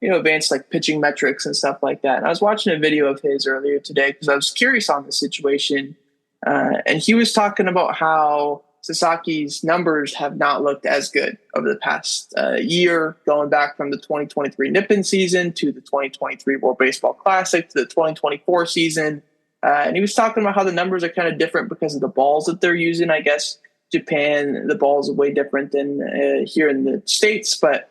advanced like pitching metrics and stuff like that. And I was watching a video of his earlier today because I was curious on the situation. And he was talking about how Sasaki's numbers have not looked as good over the past year, going back from the 2023 Nippon season to the 2023 World Baseball Classic to the 2024 season. And he was talking about how the numbers are kind of different because of the balls that they're using. I guess Japan, the balls are way different than here in the States, but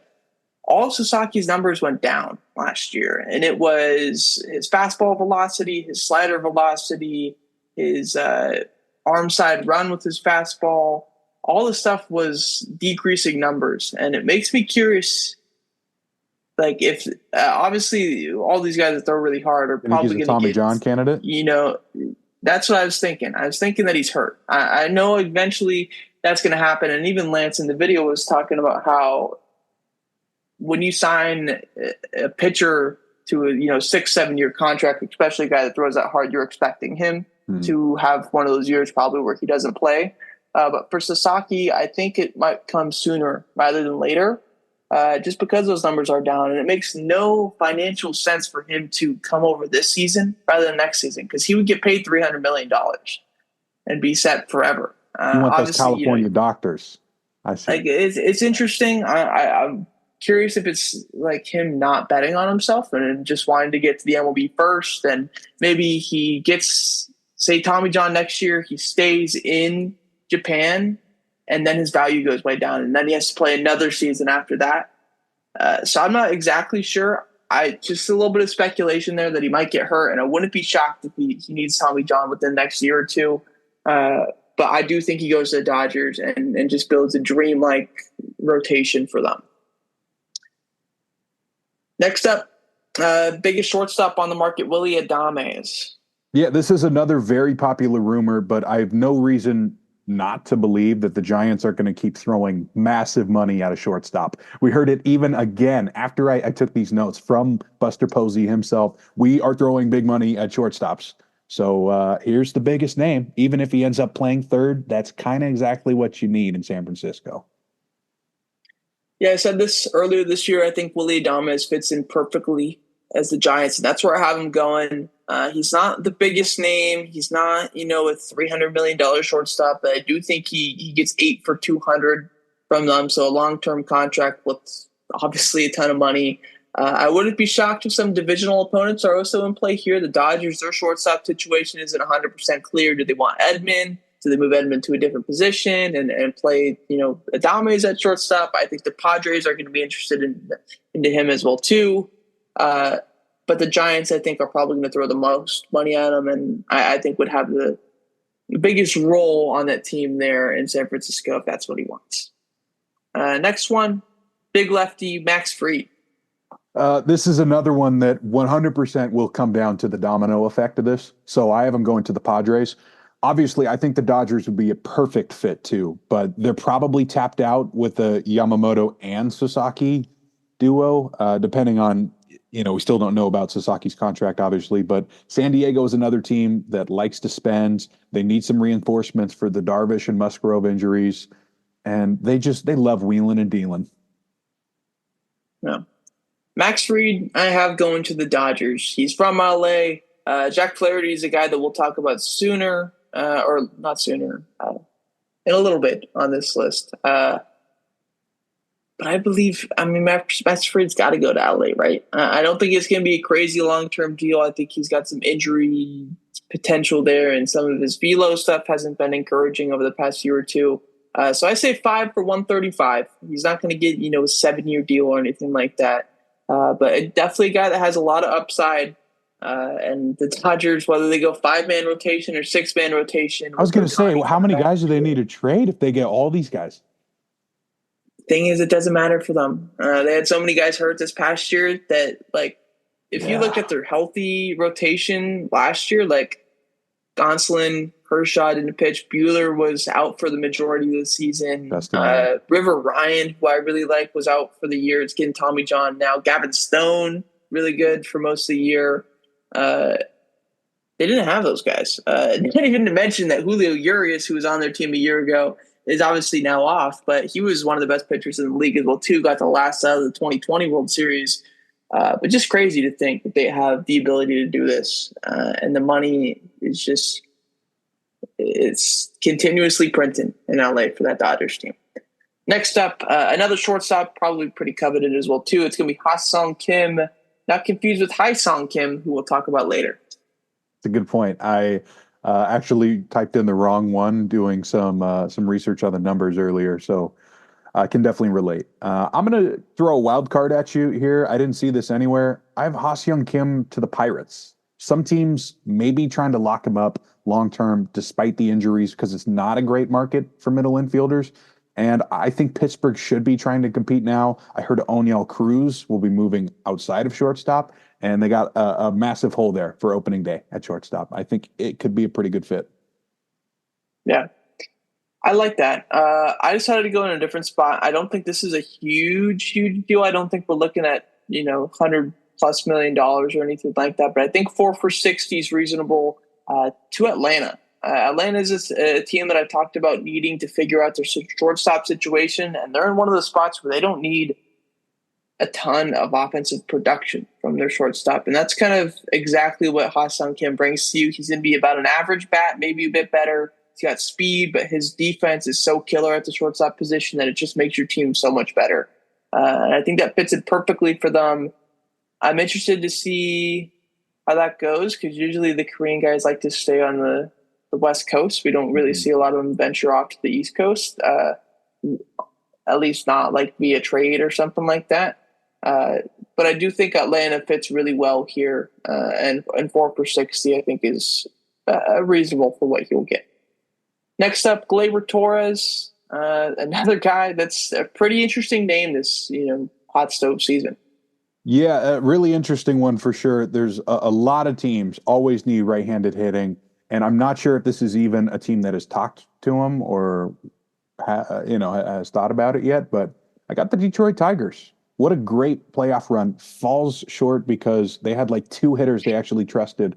all of Sasaki's numbers went down last year, and it was his fastball velocity, his slider velocity, his arm side run with his fastball. All the stuff was decreasing numbers, and it makes me curious. Like if obviously all these guys that throw really hard are probably going to get Tommy John candidate. That's what I was thinking. I was thinking that he's hurt. I know eventually that's going to happen, and even Lance in the video was talking about how when you sign a pitcher to a 6-7 year contract, especially a guy that throws that hard, you're expecting him to have one of those years probably where he doesn't play. But for Sasaki, I think it might come sooner rather than later, just because those numbers are down. And it makes no financial sense for him to come over this season rather than next season, because he would get paid $300 million and be set forever. You want those California doctors. I see. Like it's interesting. I'm curious if it's like him not betting on himself and just wanting to get to the MLB first, and maybe he gets, say, Tommy John next year, he stays in Japan, and then his value goes way down, and then he has to play another season after that. So I'm not exactly sure. Just a little bit of speculation there that he might get hurt, and I wouldn't be shocked if he needs Tommy John within the next year or two. But I do think he goes to the Dodgers and just builds a dream-like rotation for them. Next up, biggest shortstop on the market, Willy Adames. Yeah, this is another very popular rumor, but I have no reason not to believe that the Giants are going to keep throwing massive money at a shortstop. We heard it even again after I took these notes from Buster Posey himself. We are throwing big money at shortstops. So here's the biggest name. Even if he ends up playing third, that's kind of exactly what you need in San Francisco. Yeah, I said this earlier this year. I think Willy Adames fits in perfectly as the Giants. And that's where I have him going. He's not the biggest name. He's not, a $300 million shortstop, but I do think he gets 8 for $200 from them. So a long-term contract with obviously a ton of money. I wouldn't be shocked if some divisional opponents are also in play here. The Dodgers, their shortstop situation isn't 100% clear. Do they want Edman? Do they move Edman to a different position and play, Adames at shortstop? I think the Padres are going to be interested into him as well too. But the Giants, I think, are probably going to throw the most money at him, and I think would have the biggest role on that team there in San Francisco if that's what he wants. Next one, big lefty Max Fried. This is another one that 100% will come down to the domino effect of this. So I have them going to the Padres. Obviously, I think the Dodgers would be a perfect fit too, but they're probably tapped out with the Yamamoto and Sasaki duo, depending on, we still don't know about Sasaki's contract, obviously, but San Diego is another team that likes to spend. They need some reinforcements for the Darvish and Musgrove injuries, and they love wheeling and dealing. Yeah. Max Fried, I have going to the Dodgers. He's from LA. Jack Flaherty is a guy that we'll talk about sooner, or not sooner, in a little bit on this list. But Max Fried's got to go to LA, right? I don't think it's going to be a crazy long-term deal. I think he's got some injury potential there, and some of his velo stuff hasn't been encouraging over the past year or two. So I say 5 for 135. He's not going to get, a 7-year deal or anything like that. But definitely a guy that has a lot of upside. And the Dodgers, whether they go 5-man rotation or 6-man rotation. I was going to say, how many guys do they need to trade if they get all these guys? Thing is, it doesn't matter for them. They had so many guys hurt this past year that, if you look at their healthy rotation last year, Gonsolin, Kershaw didn't pitch. Buehler was out for the majority of the season. River Ryan, who I really like, was out for the year. It's getting Tommy John now. Gavin Stone, really good for most of the year. They didn't have those guys. Not even to mention that Julio Urias, who was on their team a year ago, is obviously now off, but he was one of the best pitchers in the league as well, too. Got the last out of the 2020 World Series. But just crazy to think that they have the ability to do this. And the money is just, it's continuously printing in LA for that Dodgers team. Next up, another shortstop, probably pretty coveted as well, too. It's going to be Ha-Sung Kim, not confused with Hai-Sung Kim, who we'll talk about later. It's a good point. I actually typed in the wrong one doing some research on the numbers earlier, so I can definitely relate. I'm going to throw a wild card at you here. I didn't see this anywhere. I have Ha-Seung Kim to the Pirates. Some teams may be trying to lock him up long-term despite the injuries because it's not a great market for middle infielders. And I think Pittsburgh should be trying to compete now. I heard Oniel Cruz will be moving outside of shortstop, and they got a massive hole there for opening day at shortstop. I think it could be a pretty good fit. Yeah. I like that. I decided to go in a different spot. I don't think this is a huge deal. I don't think we're looking at, $100+ million or anything like that. But I think 4 for 60 is reasonable to Atlanta. Atlanta is a team that I've talked about needing to figure out their shortstop situation. And they're in one of the spots where they don't need a ton of offensive production from their shortstop. And that's kind of exactly what Ha-Sung Kim brings to you. He's going to be about an average bat, maybe a bit better. He's got speed, but his defense is so killer at the shortstop position that it just makes your team so much better. And I think that fits it perfectly for them. I'm interested to see how that goes because usually the Korean guys like to stay on the West Coast. We don't really see a lot of them venture off to the East Coast, at least not via trade or something like that. But I do think Atlanta fits really well here, and 4 for 60 I think is reasonable for what he'll get. Next up, Gleyber Torres, another guy that's a pretty interesting name this hot stove season. Yeah, a really interesting one for sure. There's a lot of teams always need right-handed hitting, and I'm not sure if this is even a team that has talked to him or has thought about it yet. But I got the Detroit Tigers. What a great playoff run. Falls short because they had 2 hitters they actually trusted,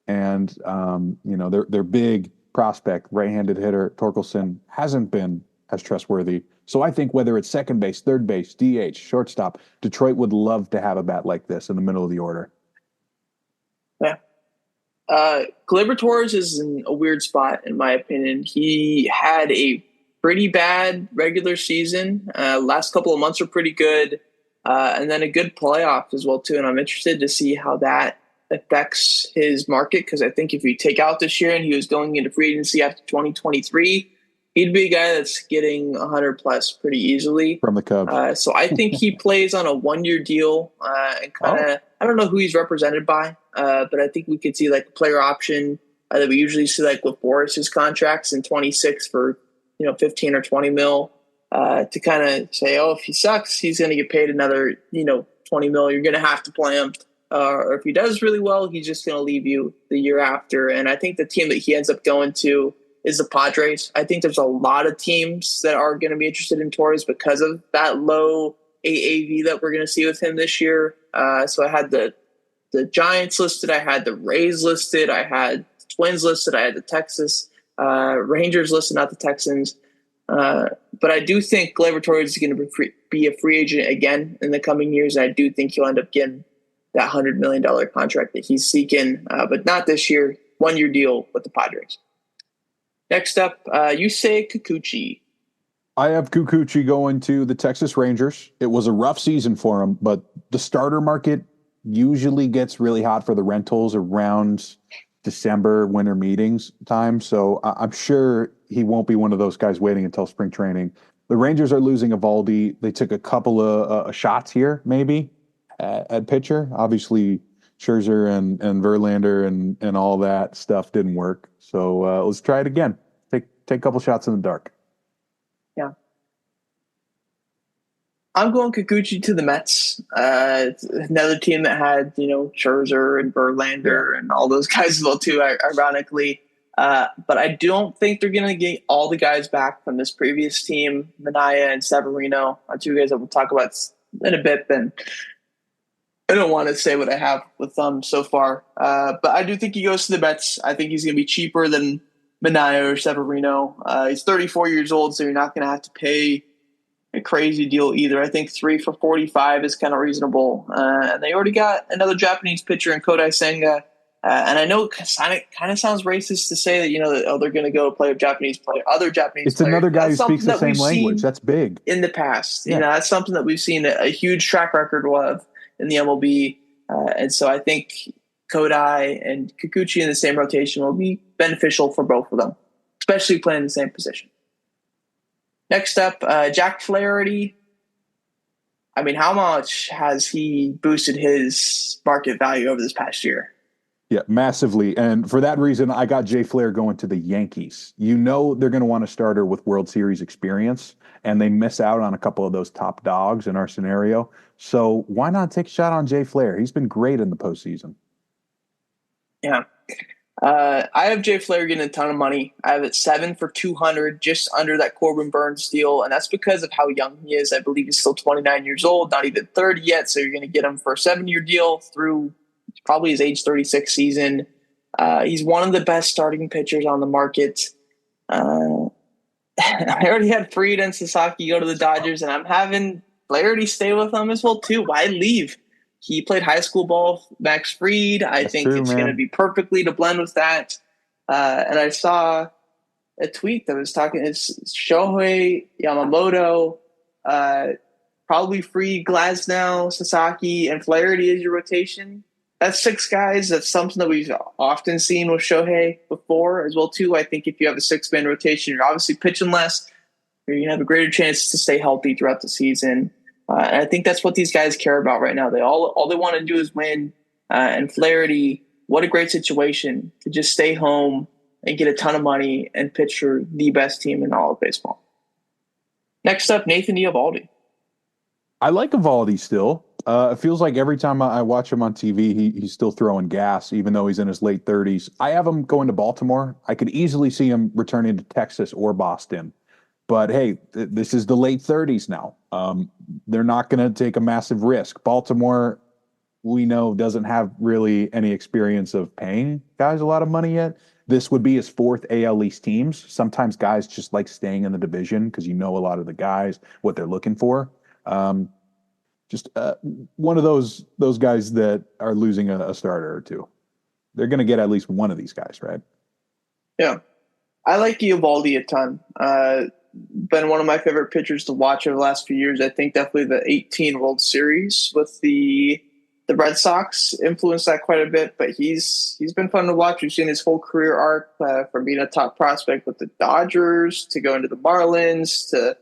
and their big prospect, right-handed hitter Torkelson, hasn't been as trustworthy. So I think whether it's second base, third base, DH, shortstop, Detroit would love to have a bat like this in the middle of the order. Yeah. Gleyber Torres is in a weird spot, in my opinion. He had a pretty bad regular season. Last couple of months were pretty good, and then a good playoff as well, too. And I'm interested to see how that affects his market because I think if you take out this year and he was going into free agency after 2023, he'd be a guy that's getting 100+ pretty easily from the Cubs. So I think he plays on a 1-year deal and I don't know who he's represented by, but I think we could see a player option that we usually see with Boris's contracts in 26 for 15 or 20 mil to kind of say, if he sucks, he's going to get paid another $20 million, you're going to have to play him. Or if he does really well, he's just going to leave you the year after. And I think the team that he ends up going to is the Padres. I think there's a lot of teams that are going to be interested in Torres because of that low AAV that we're going to see with him this year. So I had the Giants listed, I had the Rays listed, I had the Twins listed, I had the Texas Rangers listed, not the Texans. But I do think Gleyber Torres is going to be a free agent again in the coming years. And I do think he'll end up getting that $100 million contract that he's seeking, but not this year. 1-year deal with the Padres. Next up, Yusei Kikuchi. I have Kikuchi going to the Texas Rangers. It was a rough season for him, but the starter market usually gets really hot for the rentals around December, winter meetings time. So I'm sure he won't be one of those guys waiting until spring training. The Rangers are losing Eovaldi. They took a couple of shots here, maybe, at pitcher. Obviously, Scherzer and Verlander and all that stuff didn't work. So let's try it again. Take a couple shots in the dark. Yeah. I'm going Kikuchi to the Mets. Another team that had, Scherzer and Verlander and all those guys as well too, ironically. But I don't think they're going to get all the guys back from this previous team. Minaya and Severino are two guys that we'll talk about in a bit. And I don't want to say what I have with them so far. But I do think he goes to the Mets. I think he's going to be cheaper than Minaya or Severino. He's 34 years old, so you're not going to have to pay a crazy deal either. I think 3 for $45 is kind of reasonable. And they already got another Japanese pitcher in Kodai Senga. And I know it kind of sounds racist to say that, they're going to go play with other Japanese It's players. another guy who speaks the same language. That's big. In the past. Yeah. That's something that we've seen a huge track record of in the MLB. And so I think Kodai and Kikuchi in the same rotation will be beneficial for both of them, especially playing the same position. Next up, Jack Flaherty. I mean, how much has he boosted his market value over this past year? Yeah, massively. And for that reason, I got Jay Flair going to the Yankees. They're going to want a starter with World Series experience, and they miss out on a couple of those top dogs in our scenario. So why not take a shot on Jay Flair? He's been great in the postseason. Yeah. I have Jay Flair getting a ton of money. I have it 7 for $200, just under that Corbin Burns deal. And that's because of how young he is. I believe he's still 29 years old, not even 30 yet. So you're going to get him for a 7-year deal through probably his age 36 season. He's one of the best starting pitchers on the market. I already had Fried and Sasaki go to the Dodgers, and I'm having Flaherty stay with them as well too. Why leave? He played high school ball with Max Fried. I think it's going to be perfectly to blend with that. And I saw a tweet that was talking, it's Shohei Yamamoto, probably Fried, Glasnow, Sasaki, and Flaherty as your rotation. That's 6 guys. That's something that we've often seen with Shohei before as well too. I think if you have a 6-man rotation, you're obviously pitching less. You're going to have a greater chance to stay healthy throughout the season. And I think that's what these guys care about right now. All they want to do is win. And Flaherty, what a great situation to just stay home and get a ton of money and pitch for the best team in all of baseball. Next up, Nathan Eovaldi. I like Eovaldi still. It feels like every time I watch him on TV, he's still throwing gas, even though he's in his late 30s. I have him going to Baltimore. I could easily see him returning to Texas or Boston. But, hey, this is the late 30s now. They're not going to take a massive risk. Baltimore, we know, doesn't have really any experience of paying guys a lot of money yet. This would be his 4th AL East teams. Sometimes guys just like staying in the division because you know a lot of the guys, what they're looking for. Just one of those guys that are losing a starter or two. They're going to get at least one of these guys, right? Yeah. I like Eovaldi a ton. Been one of my favorite pitchers to watch over the last few years. I think definitely the 18 World Series with the Red Sox influenced that quite a bit, but he's been fun to watch. We've seen his whole career arc from being a top prospect with the Dodgers to going to the Marlins to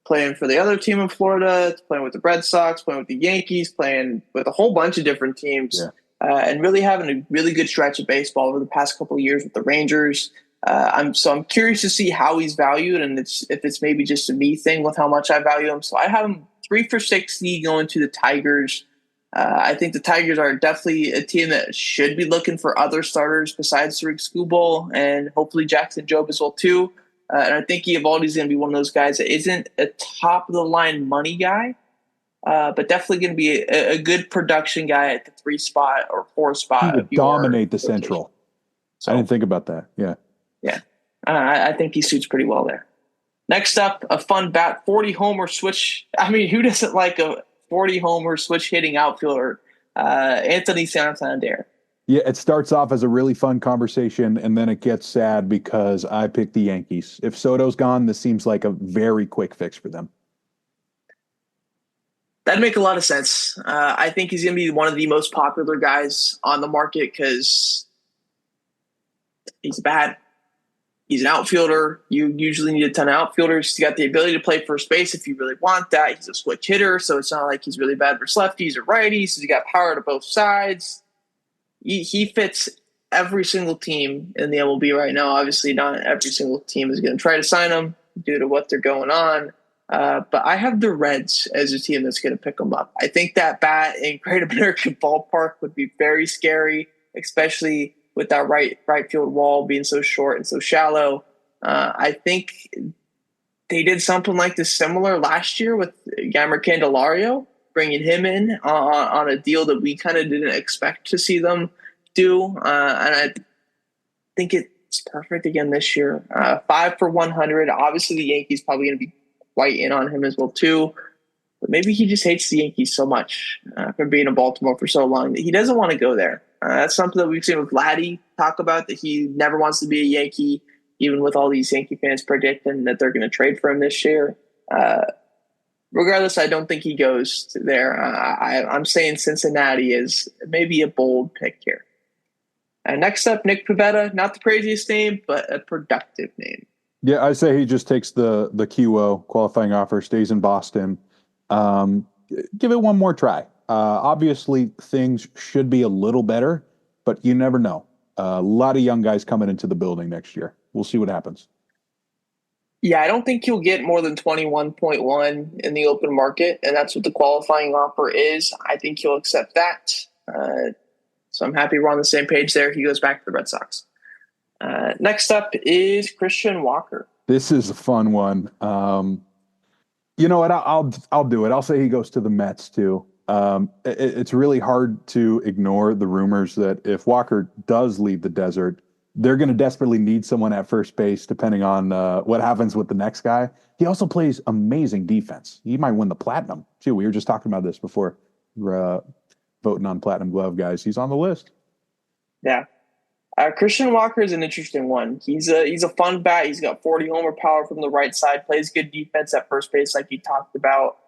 playing for the other team in Florida, to playing with the Red Sox, playing with the Yankees, playing with a whole bunch of different teams, and really having a really good stretch of baseball over the past couple of years with the Rangers. I'm curious to see how he's valued, and if it's maybe just a me thing with how much I value him. So I have him 3 for $60 going to the Tigers. I think the Tigers are definitely a team that should be looking for other starters besides Tariq Skubal and hopefully Jackson Jobe as well too. And I think Eovaldi's going to be one of those guys that isn't a top of the line money guy, but definitely going to be a good production guy at the 3 spot or 4 He spot. would dominate the Central. So, I didn't think about that. Yeah. Yeah. I think he suits pretty well there. Next up, a fun bat, 40 homer switch. I mean, who doesn't like a 40 homer switch hitting outfielder? Anthony Santander. Yeah, it starts off as a really fun conversation, and then it gets sad because I picked the Yankees. If Soto's gone, this seems like a very quick fix for them. That'd make a lot of sense. I think he's going to be one of the most popular guys on the market because he's bad. He's an outfielder. You usually need a ton of outfielders. He's got the ability to play first base if you really want that. He's a switch hitter, so it's not like he's really bad for lefties or righties. He's got power to both sides. He fits every single team in the MLB right now. Obviously, not every single team is going to try to sign him due to what they're going on. But I have the Reds as a team that's going to pick him up. I think that bat in Great American Ballpark would be very scary, especially with that right field wall being so short and so shallow. I think they did something like this similar last year with Yammer Candelario, bringing him in on a deal that we kind of didn't expect to see them do. And I think it's perfect again this year. 5 for 100. Obviously, the Yankees probably going to be quite in on him as well, too. But maybe he just hates the Yankees so much for being in Baltimore for so long that he doesn't want to go there. That's something that we've seen with Vladdy talk about, that he never wants to be a Yankee, even with all these Yankee fans predicting that they're going to trade for him this year. Regardless, I don't think he goes there. I'm saying Cincinnati is maybe a bold pick here. Next up, Nick Pivetta. Not the craziest name, but a productive name. Yeah, I say he just takes the QO qualifying offer, stays in Boston. Give it one more try. Obviously, things should be a little better, but you never know. A lot of young guys coming into the building next year. We'll see what happens. Yeah, I don't think he'll get more than 21.1 in the open market, and that's what the qualifying offer is. I think he'll accept that. So I'm happy we're on the same page there. He goes back to the Red Sox. Next up is Christian Walker. This is a fun one. You know what? I'll do it. I'll say he goes to the Mets too. It's really hard to ignore the rumors that if Walker does leave the desert, they're going to desperately need someone at first base, depending on what happens with the next guy. He also plays amazing defense. He might win the Platinum too. We were just talking about this before. We're voting on Platinum Glove guys. He's on the list. Yeah. Christian Walker is an interesting one. He's a fun bat. He's got 40 homer power from the right side, plays good defense at first base like you talked about.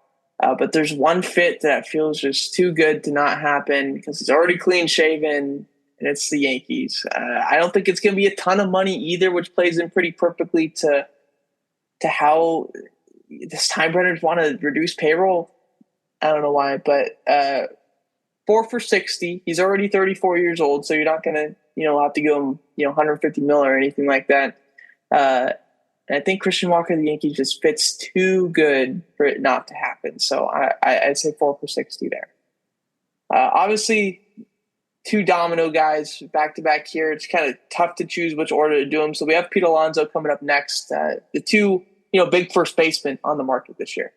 But there's one fit that feels just too good to not happen because he's already clean shaven, and it's the Yankees. I don't think it's going to be a ton of money either, which plays in pretty perfectly to how the Steinbrenners want to reduce payroll. I don't know why, but 4 for 60. He's already 34 years old, so you're not going to have to give him 150 mil or anything like that. And I think Christian Walker, the Yankees, just fits too good for it not to happen. So I'd say 4 for 60 there. Obviously, 2 domino guys back to back here. It's kind of tough to choose which order to do them. So we have Pete Alonso coming up next. The 2 big first basemen on the market this year.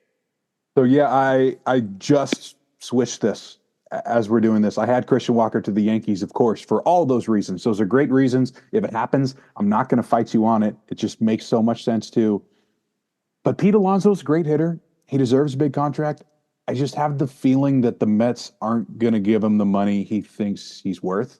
So yeah, I just switched this as we're doing this. I had Christian Walker to the Yankees, of course, for all those reasons. Those are great reasons. If it happens, I'm not going to fight you on it. It just makes so much sense too. But Pete Alonso's a great hitter. He deserves a big contract. I just have the feeling that the Mets aren't going to give him the money he thinks he's worth.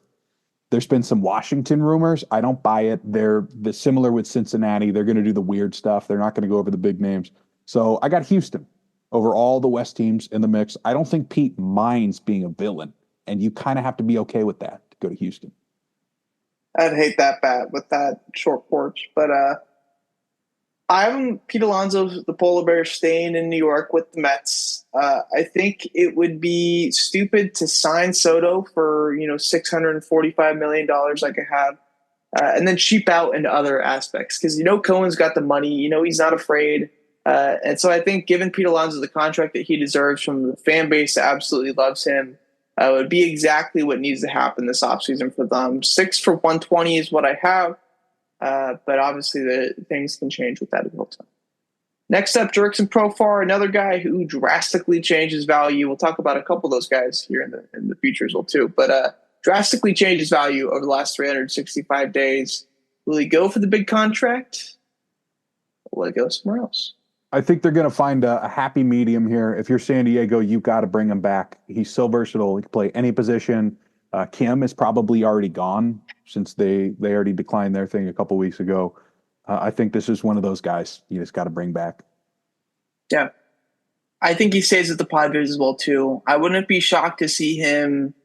There's been some Washington rumors. I don't buy it. They're similar with Cincinnati. They're going to do the weird stuff. They're not going to go over the big names. So I got Houston over all the West teams in the mix. I don't think Pete minds being a villain, and you kind of have to be okay with that to go to Houston. I'd hate that bat with that short porch, but I'm Pete Alonso, the polar bear, staying in New York with the Mets. I think it would be stupid to sign Soto for $645 million like I have, and then cheap out into other aspects because Cohen's got the money. He's not afraid. And so I think giving Pete Alonso the contract that he deserves from the fan base that absolutely loves him, would be exactly what needs to happen this offseason for them. 6 for 120 is what I have, but obviously the things can change with that as well. Next up, Jurickson Profar, another guy who drastically changes value. We'll talk about a couple of those guys here in the future as well too, but drastically changes value over the last 365 days. Will he go for the big contract? Or will he go somewhere else? I think they're going to find a happy medium here. If you're San Diego, you've got to bring him back. He's so versatile. He can play any position. Kim is probably already gone since they already declined their thing a couple weeks ago. I think this is one of those guys you just got to bring back. Yeah. I think he stays with the Padres as well, too. I wouldn't be shocked to see him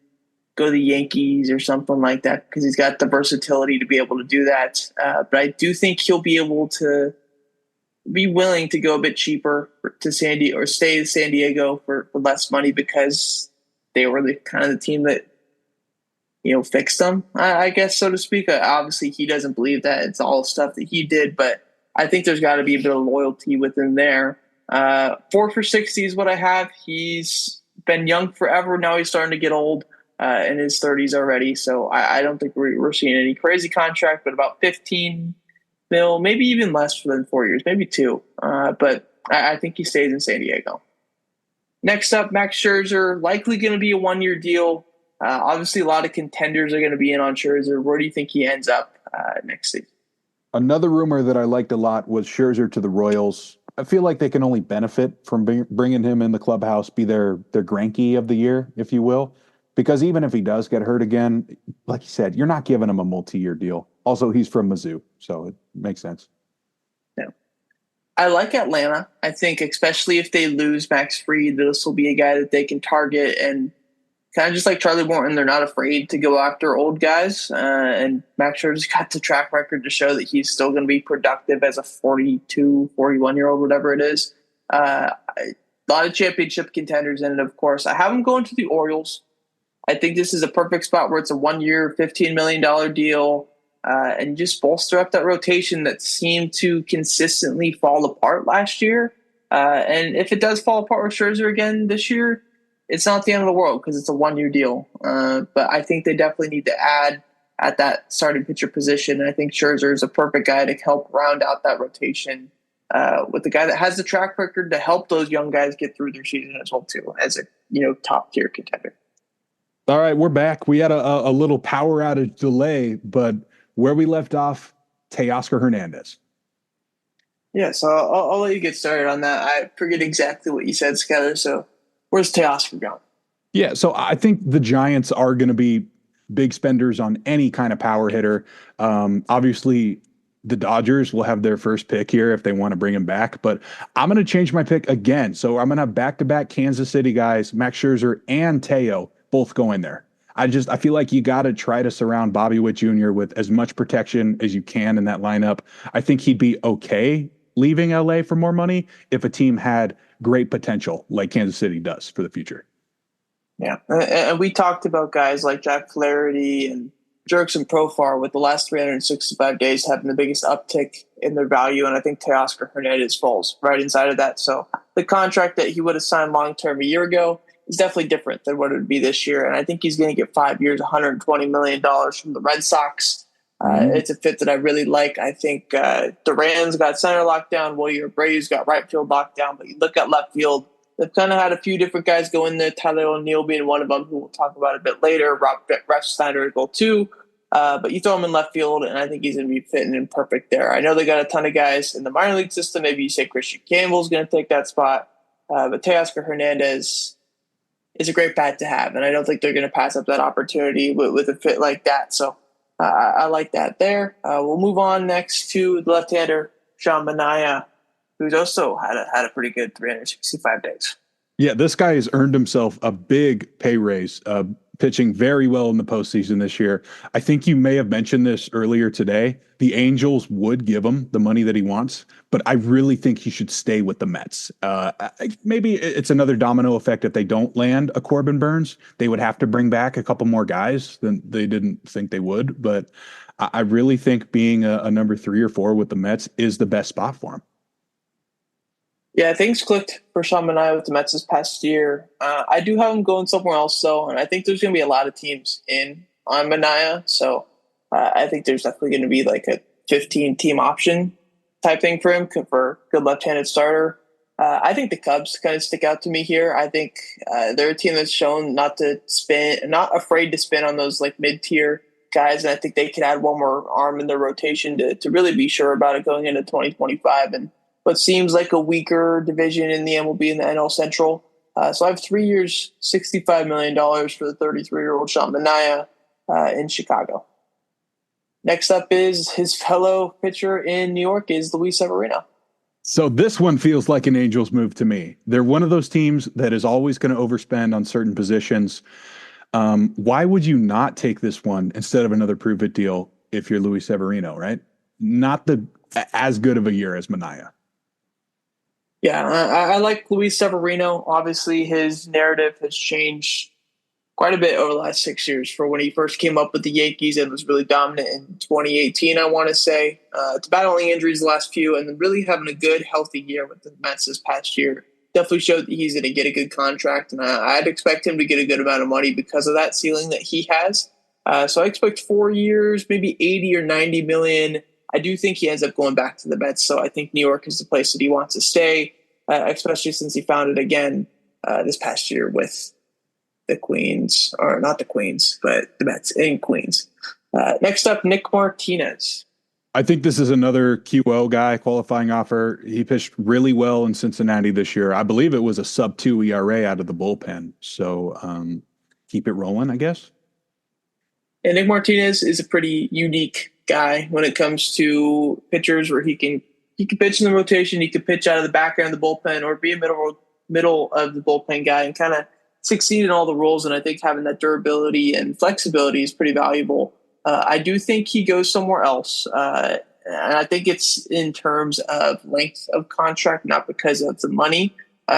go to the Yankees or something like that because he's got the versatility to be able to do that. But I do think he'll be able to be willing to go a bit cheaper to San Diego or stay in San Diego for less money because they were kind of the team that, fixed them, I guess, so to speak. Obviously, he doesn't believe that. It's all stuff that he did, but I think there's got to be a bit of loyalty within there. 4 for 60 is what I have. He's been young forever. Now he's starting to get old in his 30s already. So I don't think we're seeing any crazy contract, but about 15 mil, maybe even less than 4 years, maybe 2. But I think he stays in San Diego. Next up, Max Scherzer, likely going to be a 1-year deal. Obviously, a lot of contenders are going to be in on Scherzer. Where do you think he ends up next season? Another rumor that I liked a lot was Scherzer to the Royals. I feel like they can only benefit from bringing him in the clubhouse, be their Greinke of the year, if you will. Because even if he does get hurt again, like you said, you're not giving him a multi-year deal. Also, he's from Mizzou, so it makes sense. Yeah. I like Atlanta. I think especially if they lose Max Fried, this will be a guy that they can target and kind of just like Charlie Morton, they're not afraid to go after old guys. And Max Scherzer's got the track record to show that he's still going to be productive as a 42, 41-year-old, whatever it is. A lot of championship contenders in it, of course. I have him going to the Orioles. I think this is a perfect spot where it's a 1-year, $15 million deal and just bolster up that rotation that seemed to consistently fall apart last year. And if it does fall apart with Scherzer again this year, it's not the end of the world because it's a 1-year deal. But I think they definitely need to add at that starting pitcher position. And I think Scherzer is a perfect guy to help round out that rotation with the guy that has the track record to help those young guys get through their season as well, too, as a top tier contender. All right, we're back. We had a little power outage delay, but where we left off, Teoscar Hernandez. Yeah, so I'll let you get started on that. I forget exactly what you said, Skyler, so where's Teoscar going? Yeah, so I think the Giants are going to be big spenders on any kind of power hitter. Obviously, the Dodgers will have their first pick here if they want to bring him back, but I'm going to change my pick again. So I'm going to have back-to-back Kansas City guys, Max Scherzer and Teo, both going there. I feel like you got to try to surround Bobby Witt Jr. with as much protection as you can in that lineup. I think he'd be okay leaving LA for more money if a team had great potential like Kansas City does for the future. Yeah, and we talked about guys like Jack Flaherty and Jurickson Profar with the last 365 days having the biggest uptick in their value, and I think Teoscar Hernandez falls right inside of that. So the contract that he would have signed long-term a year ago is definitely different than what it would be this year, and I think he's going to get 5 years, $120 million from the Red Sox. It's a fit that I really like. I think Duran's got center lockdown. William Abreu's got right field lockdown. But you look at left field, they've kind of had a few different guys go in there. Tyler O'Neill being one of them, who we'll talk about a bit later. Ref Snyder as well too. But you throw him in left field, and I think he's going to be fitting in perfect there. I know they got a ton of guys in the minor league system. Maybe you say Christian Campbell's going to take that spot. But Teoscar Hernandez is a great bat to have, and I don't think they're going to pass up that opportunity with a fit like that. So I like that there. We'll move on next to the left-hander, Sean Manaea, who's also had a pretty good 365 days. Yeah, this guy has earned himself a big pay raise, pitching very well in the postseason this year. I think you may have mentioned this earlier today. The Angels would give him the money that he wants, but I really think he should stay with the Mets. Maybe it's another domino effect if they don't land a Corbin Burns. They would have to bring back a couple more guys than they didn't think they would. But I really think being a number 3 or 4 with the Mets is the best spot for him. Yeah, things clicked for Sean Manaea with the Mets this past year. I do have him going somewhere else, though, and I think there's going to be a lot of teams in on Manaea. So I think there's definitely going to be like a 15 team option type thing for him for good left-handed starter. I think the Cubs kind of stick out to me here. I think they're a team that's shown not afraid to spin on those like mid-tier guys, and I think they could add one more arm in their rotation to really be sure about it going into 2025 and what seems like a weaker division in the MLB and the NL Central. So I have 3 years, $65 million for the 33-year-old Sean Manaea in Chicago. Next up is his fellow pitcher in New York is Luis Severino. So this one feels like an Angels move to me. They're one of those teams that is always going to overspend on certain positions. Why would you not take this one instead of another prove it deal if you're Luis Severino, right? Not as good of a year as Manaea. Yeah, I like Luis Severino. Obviously, his narrative has changed quite a bit over the last 6 years. For when he first came up with the Yankees and was really dominant in 2018, I want to say, to battling injuries the last few, and then really having a good, healthy year with the Mets this past year. Definitely showed that he's going to get a good contract, and I'd expect him to get a good amount of money because of that ceiling that he has. So I expect 4 years, maybe 80 or 90 million. I do think he ends up going back to the Mets, so I think New York is the place that he wants to stay, especially since he found it again this past year with the Queens, or not the Queens, but the Mets in Queens. Next up, Nick Martinez. I think this is another QO guy, qualifying offer. He pitched really well in Cincinnati this year. I believe it was a sub-2 ERA out of the bullpen. So keep it rolling, I guess. And Nick Martinez is a pretty unique guy when it comes to pitchers, where he can pitch in the rotation, he can pitch out of the background of the bullpen, or be a middle of the bullpen guy and kind of succeed in all the roles. And I think having that durability and flexibility is pretty valuable. I do think he goes somewhere else. And I think it's in terms of length of contract, not because of the money.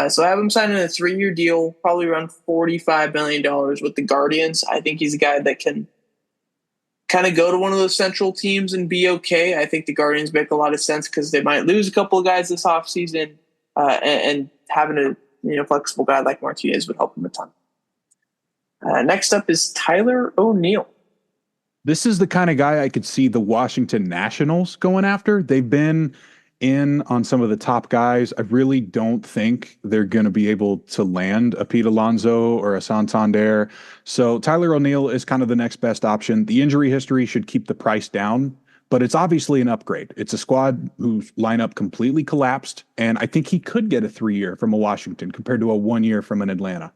So I have him signing a 3-year deal, probably around $45 million with the Guardians. I think he's a guy that can kind of go to one of those central teams and be okay. I think the Guardians make a lot of sense because they might lose a couple of guys this offseason, and having a flexible guy like Martinez would help him a ton. Next up is Tyler O'Neill. This is the kind of guy I could see the Washington Nationals going after. They've been in on some of the top guys. I really don't think they're going to be able to land a Pete Alonso or a Santander. So Tyler O'Neill is kind of the next best option. The injury history should keep the price down, but it's obviously an upgrade. It's a squad whose lineup completely collapsed, and I think he could get a 3-year from a Washington compared to a 1-year from an Atlanta.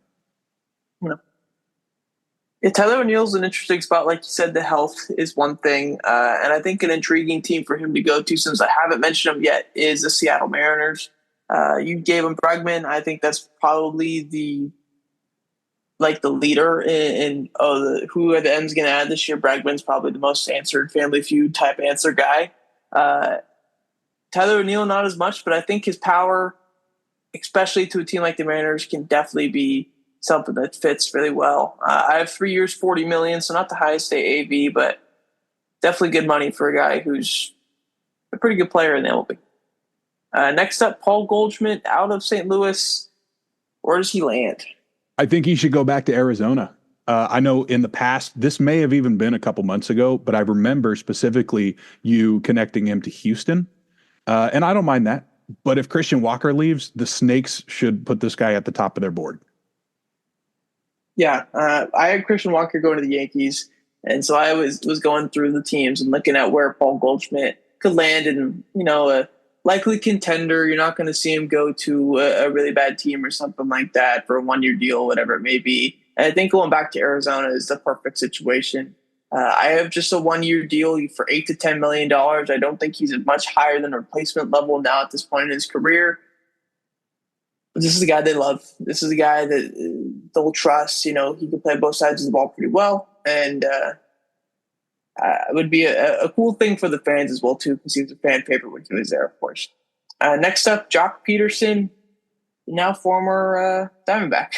Yeah, Tyler O'Neill's an interesting spot. Like you said, the health is one thing. And I think an intriguing team for him to go to, since I haven't mentioned him yet, is the Seattle Mariners. You gave him Bregman. I think that's probably the leader in who are the M's going to add this year. Bregman's probably the most answered Family Feud type answer guy. Tyler O'Neill, not as much, but I think his power, especially to a team like the Mariners, can definitely be something that fits really well. I have 3 years, $40 million, so not the highest AAV, but definitely good money for a guy who's a pretty good player in the MLB. Next up, Paul Goldschmidt out of St. Louis. Where does he land? I think he should go back to Arizona. I know in the past, this may have even been a couple months ago, but I remember specifically you connecting him to Houston. And I don't mind that. But if Christian Walker leaves, the Snakes should put this guy at the top of their board. Yeah, I had Christian Walker going to the Yankees, and so I was going through the teams and looking at where Paul Goldschmidt could land, and a likely contender. You're not going to see him go to a really bad team or something like that for a 1-year deal, whatever it may be. And I think going back to Arizona is the perfect situation. I have just a 1-year deal for $8 to $10 million. I don't think he's much higher than a replacement level now at this point in his career. This is a guy they love. This is a guy that they'll trust. He can play both sides of the ball pretty well. And it would be a cool thing for the fans as well, too, because he was a fan favorite when he was there, of course. Next up, Jock Peterson, now former Diamondback.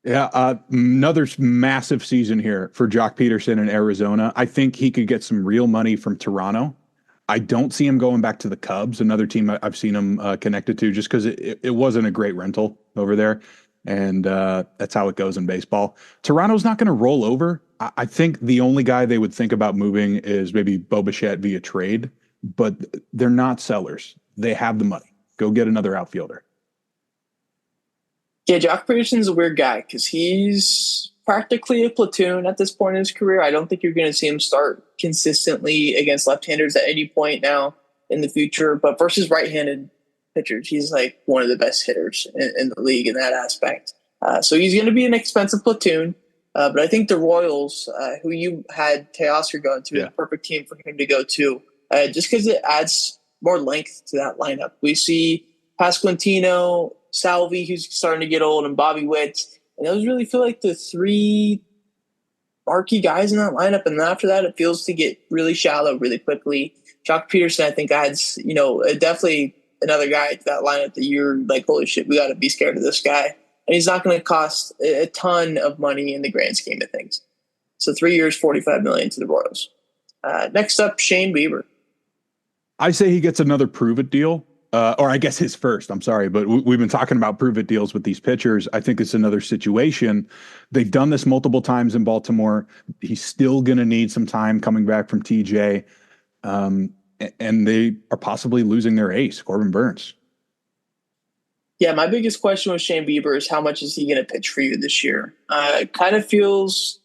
Yeah, another massive season here for Jock Peterson in Arizona. I think he could get some real money from Toronto. I don't see him going back to the Cubs, another team I've seen him connected to, just because it wasn't a great rental over there. And that's how it goes in baseball. Toronto's not going to roll over. I think the only guy they would think about moving is maybe Bo Bichette via trade, but they're not sellers. They have the money. Go get another outfielder. Yeah, Jock Peterson's a weird guy because he's practically a platoon at this point in his career. I don't think you're going to see him start consistently against left-handers at any point now in the future. But versus right-handed pitchers, he's like one of the best hitters in the league in that aspect. So he's going to be an expensive platoon. But I think the Royals, who you had Teoscar going to, is the perfect team for him to go to, just because it adds more length to that lineup. We see Pasquantino, Salvi, who's starting to get old, and Bobby Witt. And those really feel like the three marquee guys in that lineup. And then after that, it feels to get really shallow really quickly. Jock Peterson, I think, adds, definitely another guy to that lineup that you're like, holy shit, we got to be scared of this guy. And he's not going to cost a ton of money in the grand scheme of things. So 3 years, $45 million to the Royals. Next up, Shane Bieber. I say he gets another prove-it deal. Or I guess his first, I'm sorry, but we've been talking about prove-it deals with these pitchers. I think it's another situation. They've done this multiple times in Baltimore. He's still going to need some time coming back from TJ. And they are possibly losing their ace, Corbin Burns. Yeah, my biggest question with Shane Bieber is how much is he going to pitch for you this year? It kind of feels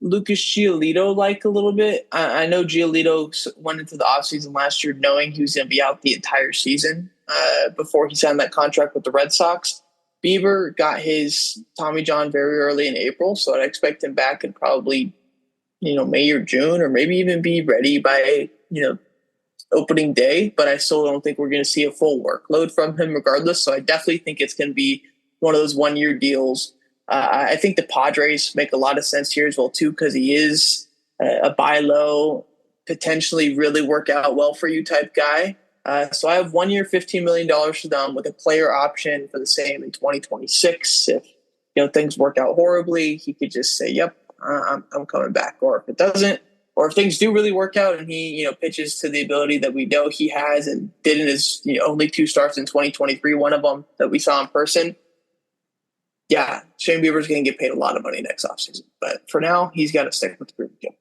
Lucas Giolito-like a little bit. I know Giolito went into the offseason last year knowing he was going to be out the entire season before he signed that contract with the Red Sox. Bieber got his Tommy John very early in April, so I'd expect him back in probably, May or June, or maybe even be ready by, opening day. But I still don't think we're going to see a full workload from him regardless. So I definitely think it's going to be one of those 1-year deals. I think the Padres make a lot of sense here as well, too, because he is a buy low, potentially really work out well for you type guy. So I have 1 year, $15 million for them with a player option for the same in 2026. If things work out horribly, he could just say, yep, I'm coming back. Or if it doesn't, or if things do really work out and he pitches to the ability that we know he has and did in his only 2 starts in 2023, one of them that we saw in person, yeah, Shane Bieber's going to get paid a lot of money next offseason. But for now, he's got to stick with the group again.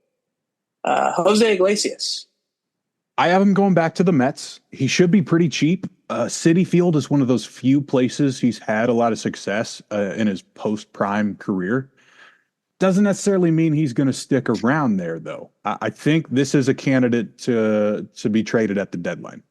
Jose Iglesias. I have him going back to the Mets. He should be pretty cheap. Citi Field is one of those few places he's had a lot of success in his post-prime career. Doesn't necessarily mean he's going to stick around there, though. I think this is a candidate to be traded at the deadline.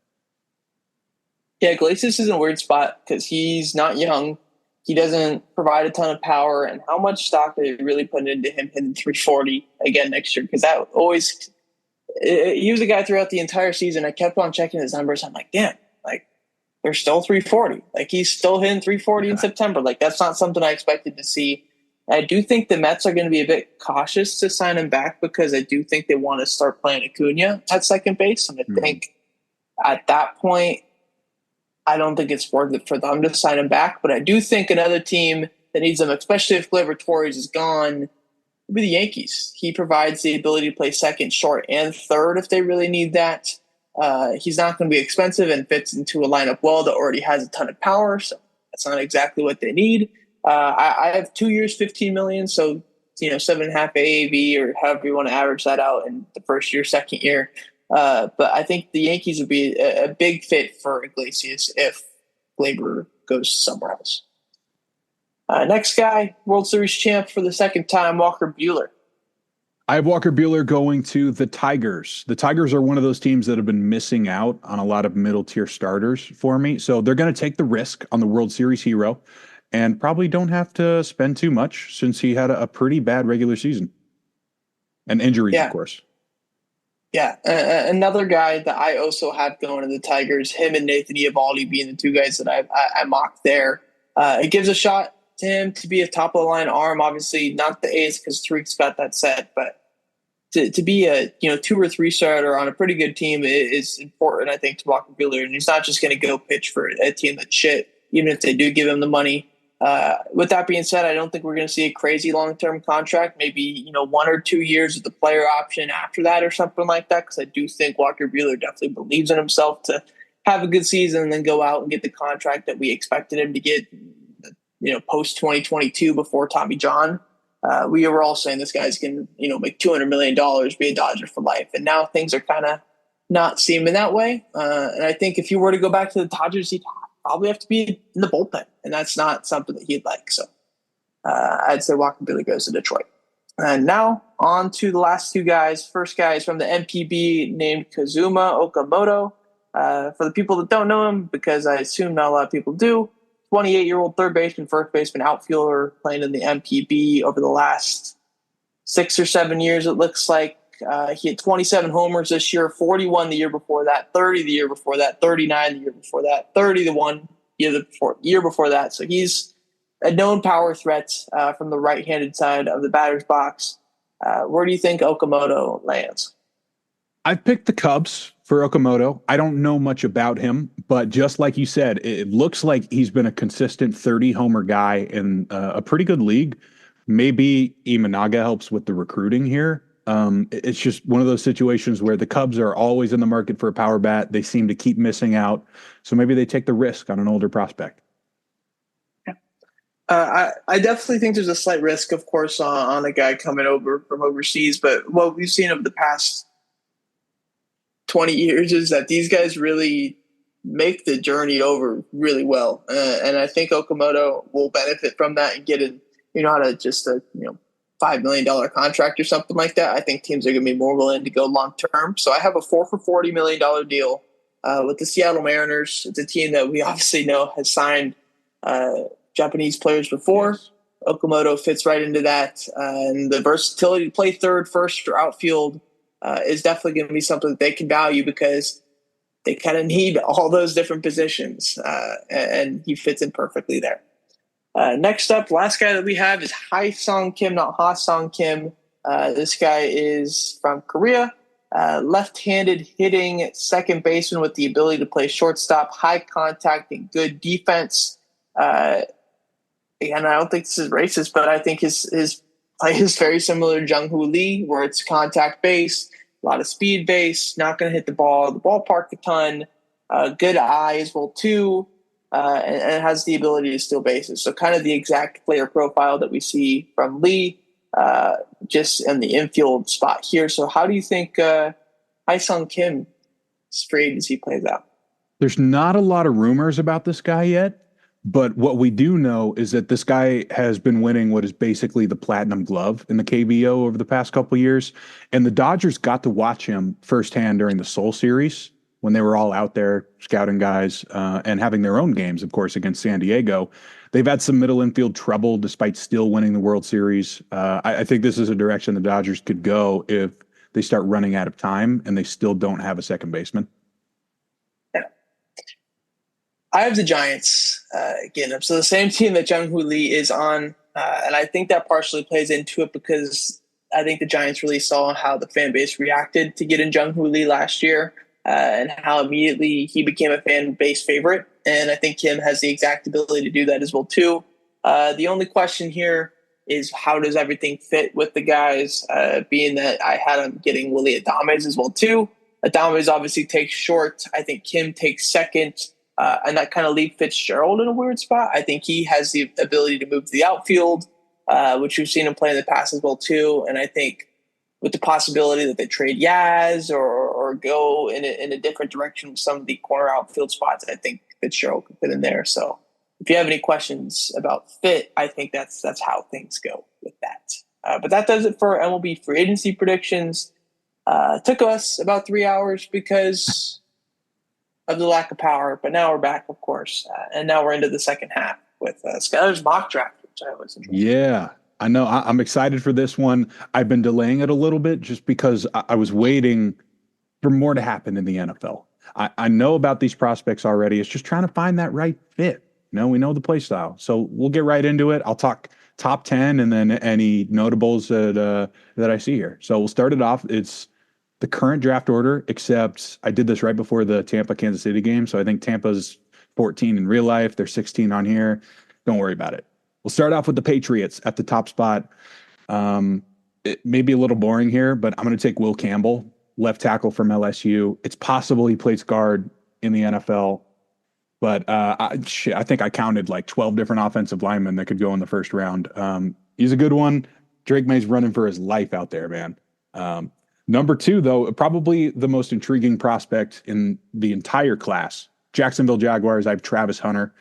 Yeah, Iglesias is in a weird spot because he's not young. He doesn't provide a ton of power. And how much stock are they really putting into him hitting 340 again next year? Because that always – he was a guy throughout the entire season. I kept on checking his numbers. I'm like, damn, they're still 340. He's still hitting 340 in September. That's not something I expected to see. I do think the Mets are going to be a bit cautious to sign him back because I do think they want to start playing Acuna at second base. And I think at that point, I don't think it's worth it for them to sign him back. But I do think another team that needs him, especially if Gleyber Torres is gone, would be the Yankees. He provides the ability to play second, short, and third if they really need that. He's not going to be expensive and fits into a lineup well that already has a ton of power. So that's not exactly what they need. I have 2 years, $15 million. So, 7.5 AAV or however you want to average that out in the first year, second year. But I think the Yankees would be a big fit for Iglesias if Gleyber goes somewhere else. Next guy, World Series champ for the second time, Walker Buehler. I have Walker Buehler going to the Tigers. The Tigers are one of those teams that have been missing out on a lot of middle-tier starters for me. So they're going to take the risk on the World Series hero and probably don't have to spend too much since he had a pretty bad regular season. And injuries, of course. Yeah, another guy that I also have going to the Tigers, him and Nathan Eovaldi being the 2 guys that I mocked there. It gives a shot to him to be a top-of-the-line arm. Obviously, not the ace because Tariq's got that set, but to be a 2 or 3 starter on a pretty good team is important, I think, to Walker Buehler. And he's not just going to go pitch for a team that's shit, even if they do give him the money. With that being said, I don't think we're going to see a crazy long-term contract. Maybe 1 or 2 years with the player option after that, or something like that. Because I do think Walker Buehler definitely believes in himself to have a good season and then go out and get the contract that we expected him to get. Post 2022 before Tommy John. We were all saying this guy's going to make $200 million, be a Dodger for life, and now things are kind of not seeming that way. And I think if you were to go back to the Dodgers, he'd probably have to be in the bullpen, and that's not something that he'd like. So I'd say Walker Buehler goes to Detroit. And now on to the last two guys. First guy is from the MPB named Kazuma Okamoto. For the people that don't know him, because I assume not a lot of people do, 28-year-old third baseman, first baseman, outfielder playing in the MPB over the last 6 or 7 years, it looks like. He had 27 homers this year, 41 the year before that, 30 the year before that, 39 the year before that, 30 the year before that. So he's a known power threat from the right-handed side of the batter's box. Where do you think Okamoto lands? I've picked the Cubs for Okamoto. I don't know much about him, but just like you said, it looks like he's been a consistent 30-homer guy in a pretty good league. Maybe Imanaga helps with the recruiting here. It's just one of those situations where the Cubs are always in the market for a power bat. They seem to keep missing out. So maybe they take the risk on an older prospect. I definitely think there's a slight risk, of course, on a guy coming over from overseas. But what we've seen over the past 20 years is that these guys really make the journey over really well. And I think Okamoto will benefit from that and get a $5 million contract or something like that. I think teams are going to be more willing to go long term. So I have a 4 for $40 million deal with the Seattle Mariners. It's a team that we obviously know has signed Japanese players before. Yes. Okamoto fits right into that. And the versatility to play third, first, or outfield is definitely going to be something that they can value because they kind of need all those different positions. And he fits in perfectly there. Next up, last guy that we have is Hae-Sung Kim, not Ha-Sung Kim. This guy is from Korea. Left-handed hitting second baseman with the ability to play shortstop, high contact, and good defense. And I don't think this is racist, but I think his play is very similar to Jung-Hoo Lee, where it's contact-based, a lot of speed-based, not going to hit the ballpark a ton, good eye as well, too. And has the ability to steal bases. So kind of the exact player profile that we see from Lee, just in the infield spot here. So how do you think Hae-Sung Kim's free agency plays out? There's not a lot of rumors about this guy yet, but what we do know is that this guy has been winning what is basically the platinum glove in the KBO over the past couple of years. And the Dodgers got to watch him firsthand during the Seoul series when they were all out there scouting guys and having their own games, of course, against San Diego. They've had some middle infield trouble despite still winning the World Series. I think this is a direction the Dodgers could go if they start running out of time and they still don't have a second baseman. Yeah. I have the Giants again. So the same team that Jung-Hoo Lee is on, and I think that partially plays into it because I think the Giants really saw how the fan base reacted to getting Jung-Hoo Lee last year. And how immediately he became a fan base favorite. And I think Kim has the exact ability to do that as well, too. The only question here is how does everything fit with the guys, being that I had him getting Willy Adames as well, too. Adames obviously takes short. I think Kim takes second. And that kind of leaves Fitzgerald in a weird spot. I think he has the ability to move to the outfield, which we've seen him play in the past as well, too. And I think with the possibility that they trade Yaz or go in a different direction with some of the corner outfield spots, I think Fitzgerald could fit in there. So if you have any questions about fit, I think that's how things go with that. But that does it for MLB free agency predictions. It took us about 3 hours because of the lack of power, but now we're back, of course. And now we're into the second half with Skyler's mock draft, which I always enjoy. Yeah. I know. I'm excited for this one. I've been delaying it a little bit just because I was waiting for more to happen in the NFL. I know about these prospects already. It's just trying to find that right fit. We know the play style. So we'll get right into it. I'll talk top 10 and then any notables that I see here. So we'll start it off. It's the current draft order, except I did this right before the Tampa-Kansas City game. So I think Tampa's 14 in real life. They're 16 on here. Don't worry about it. We'll start off with the Patriots at the top spot. It may be a little boring here, but I'm going to take Will Campbell, left tackle from LSU. It's possible he plays guard in the NFL, but I think I counted like 12 different offensive linemen that could go in the first round. He's a good one. Drake May's running for his life out there, man. Number 2, though, probably the most intriguing prospect in the entire class, Jacksonville Jaguars. I have Travis Hunter.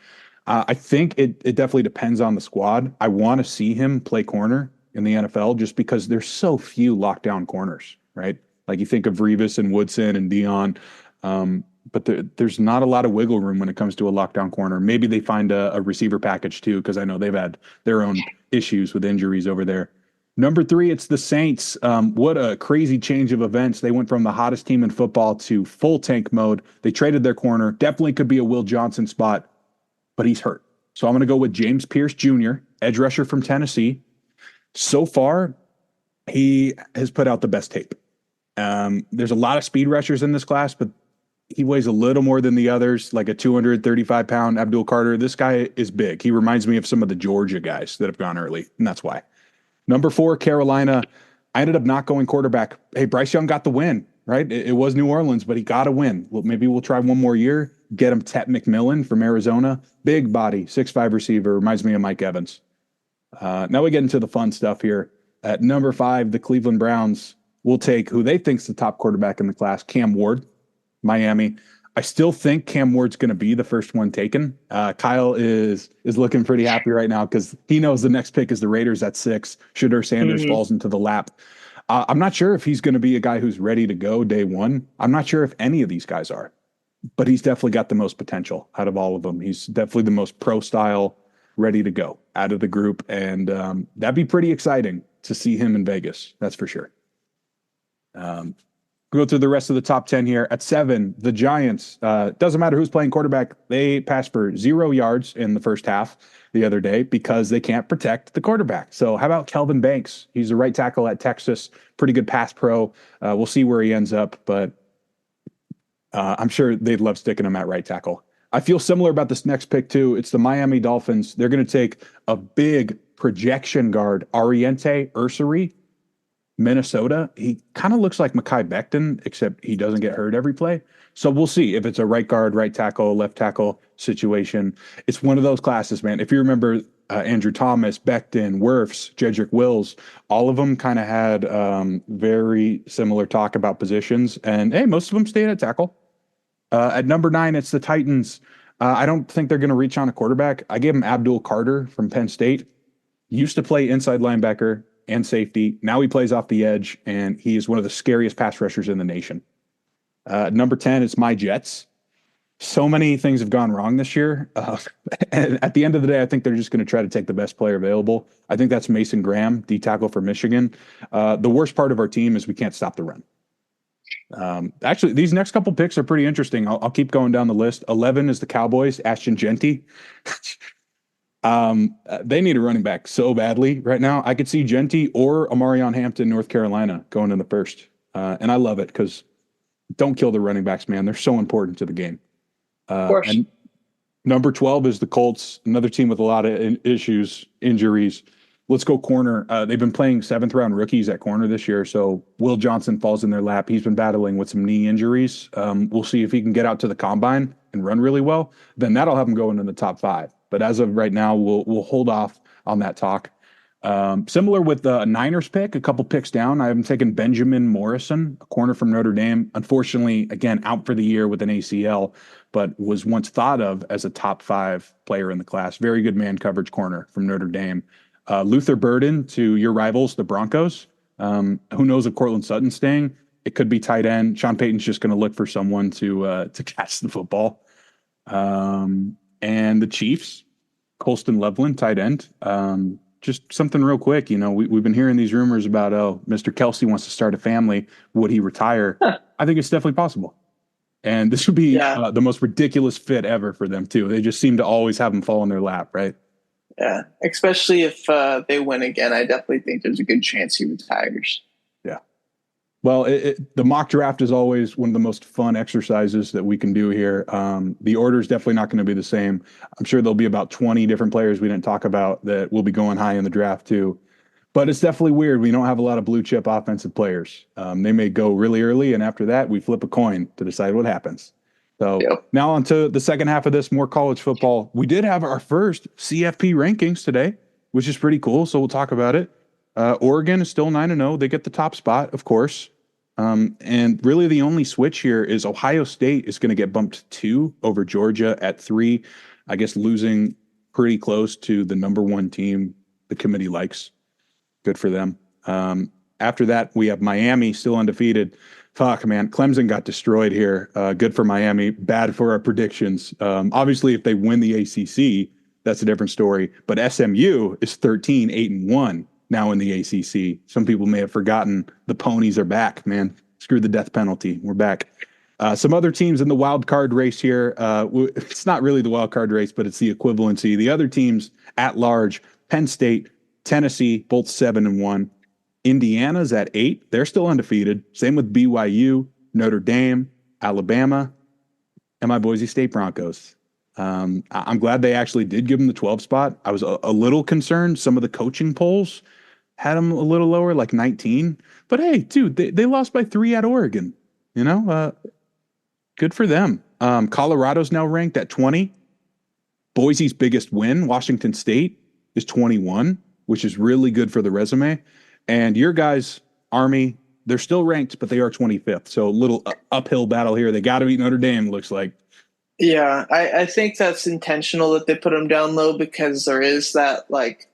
I think it definitely depends on the squad. I want to see him play corner in the NFL just because there's so few lockdown corners, right? Like you think of Revis and Woodson and Dion, but there's not a lot of wiggle room when it comes to a lockdown corner. Maybe they find a receiver package too, because I know they've had their own issues with injuries over there. Number 3, it's the Saints. What a crazy change of events. They went from the hottest team in football to full tank mode. They traded their corner. Definitely could be a Will Johnson spot, but he's hurt. So I'm going to go with James Pierce Jr., edge rusher from Tennessee. So far, he has put out the best tape. There's a lot of speed rushers in this class, but he weighs a little more than the others, like a 235-pound Abdul Carter. This guy is big. He reminds me of some of the Georgia guys that have gone early, and that's why. Number 4, Carolina. I ended up not going quarterback. Hey, Bryce Young got the win, right? It was New Orleans, but he got a win. Well, maybe we'll try one more year. Get him Tet McMillan from Arizona. Big body, 6'5" receiver. Reminds me of Mike Evans. Now we get into the fun stuff here. At number 5, the Cleveland Browns will take who they think's the top quarterback in the class, Cam Ward, Miami. I still think Cam Ward's going to be the first one taken. Kyle is looking pretty happy right now because he knows the next pick is the Raiders at 6. Shedeur Sanders falls into the lap. I'm not sure if he's going to be a guy who's ready to go day one. I'm not sure if any of these guys are, but he's definitely got the most potential out of all of them. He's definitely the most pro style, ready to go out of the group. And that'd be pretty exciting to see him in Vegas. That's for sure. Go through the rest of the top 10 here. At 7, the Giants. Doesn't matter who's playing quarterback. They passed for 0 yards in the first half the other day because they can't protect the quarterback. So how about Kelvin Banks? He's the right tackle at Texas. Pretty good pass pro. We'll see where he ends up, but I'm sure they'd love sticking him at right tackle. I feel similar about this next pick too. It's the Miami Dolphins. They're going to take a big projection guard, Ariente Ursary, Minnesota. He kind of looks like Mekhi Becton, except he doesn't get hurt every play. So we'll see if it's a right guard, right tackle, left tackle situation. It's one of those classes, man. If you remember Andrew Thomas, Becton, Wirfs, Jedrick Wills, all of them kind of had very similar talk about positions. And hey, most of them stayed at tackle. At number 9, it's the Titans. I don't think they're going to reach on a quarterback. I gave him Abdul Carter from Penn State. Used to play inside linebacker and safety. Now he plays off the edge, and he is one of the scariest pass rushers in the nation. Number 10, it's my Jets. So many things have gone wrong this year. And at the end of the day, I think they're just going to try to take the best player available. I think that's Mason Graham, D tackle for Michigan. The worst part of our team is we can't stop the run. Actually, these next couple picks are pretty interesting. I'll keep going down the list. 11 is the Cowboys, Ashton Genty. They need a running back so badly right now. I could see Genty or Amarion Hampton, North Carolina, going in the first. And I love it because don't kill the running backs, man. They're so important to the game. Of course. And number 12 is the Colts, another team with a lot of issues, injuries. Let's go corner. They've been playing 7th-round rookies at corner this year, so Will Johnson falls in their lap. He's been battling with some knee injuries. We'll see if he can get out to the combine and run really well. Then that'll have him going in the top 5. But as of right now, we'll hold off on that talk. Similar with the Niners pick, a couple picks down. I haven't taken Benjamin Morrison, a corner from Notre Dame. Unfortunately, again, out for the year with an ACL, but was once thought of as a top 5 player in the class. Very good man coverage corner from Notre Dame. Luther Burden to your rivals, the Broncos. Who knows if Cortland Sutton's staying? It could be tight end. Sean Payton's just going to look for someone to catch the football. And the Chiefs, Colston Loveland, tight end. Just something real quick. You know, we've been hearing these rumors about, Mr. Kelsey wants to start a family. Would he retire? I think it's definitely possible. And this would be the most ridiculous fit ever for them, too. They just seem to always have him fall in their lap, right? Yeah, especially if they win again. I definitely think there's a good chance he retires. Yeah. Well, the mock draft is always one of the most fun exercises that we can do here. The order is definitely not going to be the same. I'm sure there'll be about 20 different players we didn't talk about that will be going high in the draft too. But it's definitely weird. We don't have a lot of blue chip offensive players. They may go really early, and after that, we flip a coin to decide what happens. So Yep. now on to the second half of this, more college football. We did have our first CFP rankings today, which is pretty cool. So we'll talk about it. Oregon is still 9-0. They get the top spot, of course. And really the only switch here is Ohio State is going to get bumped to 2 over Georgia at 3, I guess losing pretty close to the number 1 team the committee likes. Good for them. After that, we have Miami still undefeated. Fuck, man. Clemson got destroyed here. Good for Miami. Bad for our predictions. Obviously, if they win the ACC, that's a different story. But SMU is 13, 8-1 now in the ACC. Some people may have forgotten the ponies are back, man. Screw the death penalty. We're back. Some other teams in the wild card race here. It's not really the wild card race, but it's the equivalency. The other teams at large, Penn State, Tennessee, both 7-1. Indiana's at 8. They're still undefeated. Same with BYU, Notre Dame, Alabama, and my Boise State Broncos. I'm glad they actually did give them the 12 spot. I was a little concerned. Some of the coaching polls had them a little lower, like 19. But hey, dude, they lost by 3 at Oregon. Good for them. Colorado's now ranked at 20. Boise's biggest win, Washington State, is 21, which is really good for the resume. And your guys, Army, they're still ranked, but they are 25th. So a little uphill battle here. They got to beat Notre Dame, looks like. Yeah, I think that's intentional that they put them down low because there is that, like,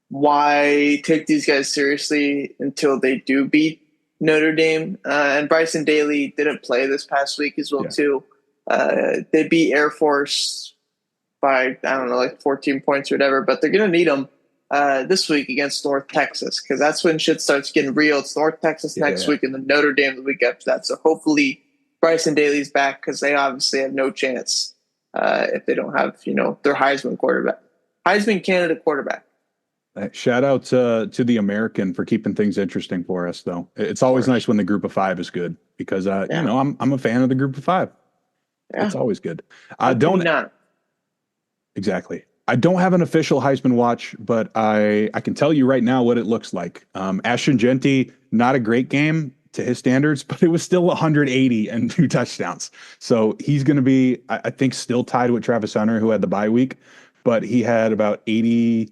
why take these guys seriously until they do beat Notre Dame? And Bryson Daly didn't play this past week as well, too. They beat Air Force by, I don't know, like 14 points or whatever, but they're going to need them this week against North Texas because that's when shit starts getting real. It's North Texas next week and then Notre Dame the week after that. So hopefully Bryson Daly's back because they obviously have no chance if they don't have, their Heisman candidate quarterback. Shout out to the American for keeping things interesting for us, though. It's always nice when the group of 5 is good because, I'm a fan of the group of 5. Yeah. It's always good. Exactly. I don't have an official Heisman watch, but I can tell you right now what it looks like. Ashton Genty, not a great game to his standards, but it was still 180 and 2 touchdowns. So he's going to be, I think, still tied with Travis Hunter, who had the bye week, but he had about 80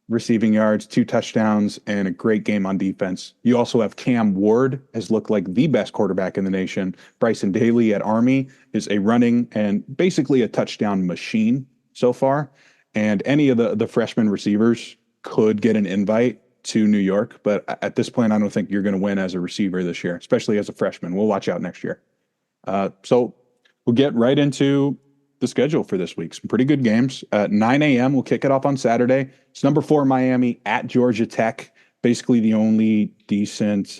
receiving yards, 2 touchdowns, and a great game on defense. You also have Cam Ward has looked like the best quarterback in the nation. Bryson Daly at Army is a running and basically a touchdown machine so far. And any of the freshman receivers could get an invite to New York. But at this point, I don't think you're going to win as a receiver this year, especially as a freshman. We'll watch out next year. So we'll get right into the schedule for this week. Some pretty good games. At 9 a.m., we'll kick it off on Saturday. It's number 4 Miami at Georgia Tech. Basically the only decent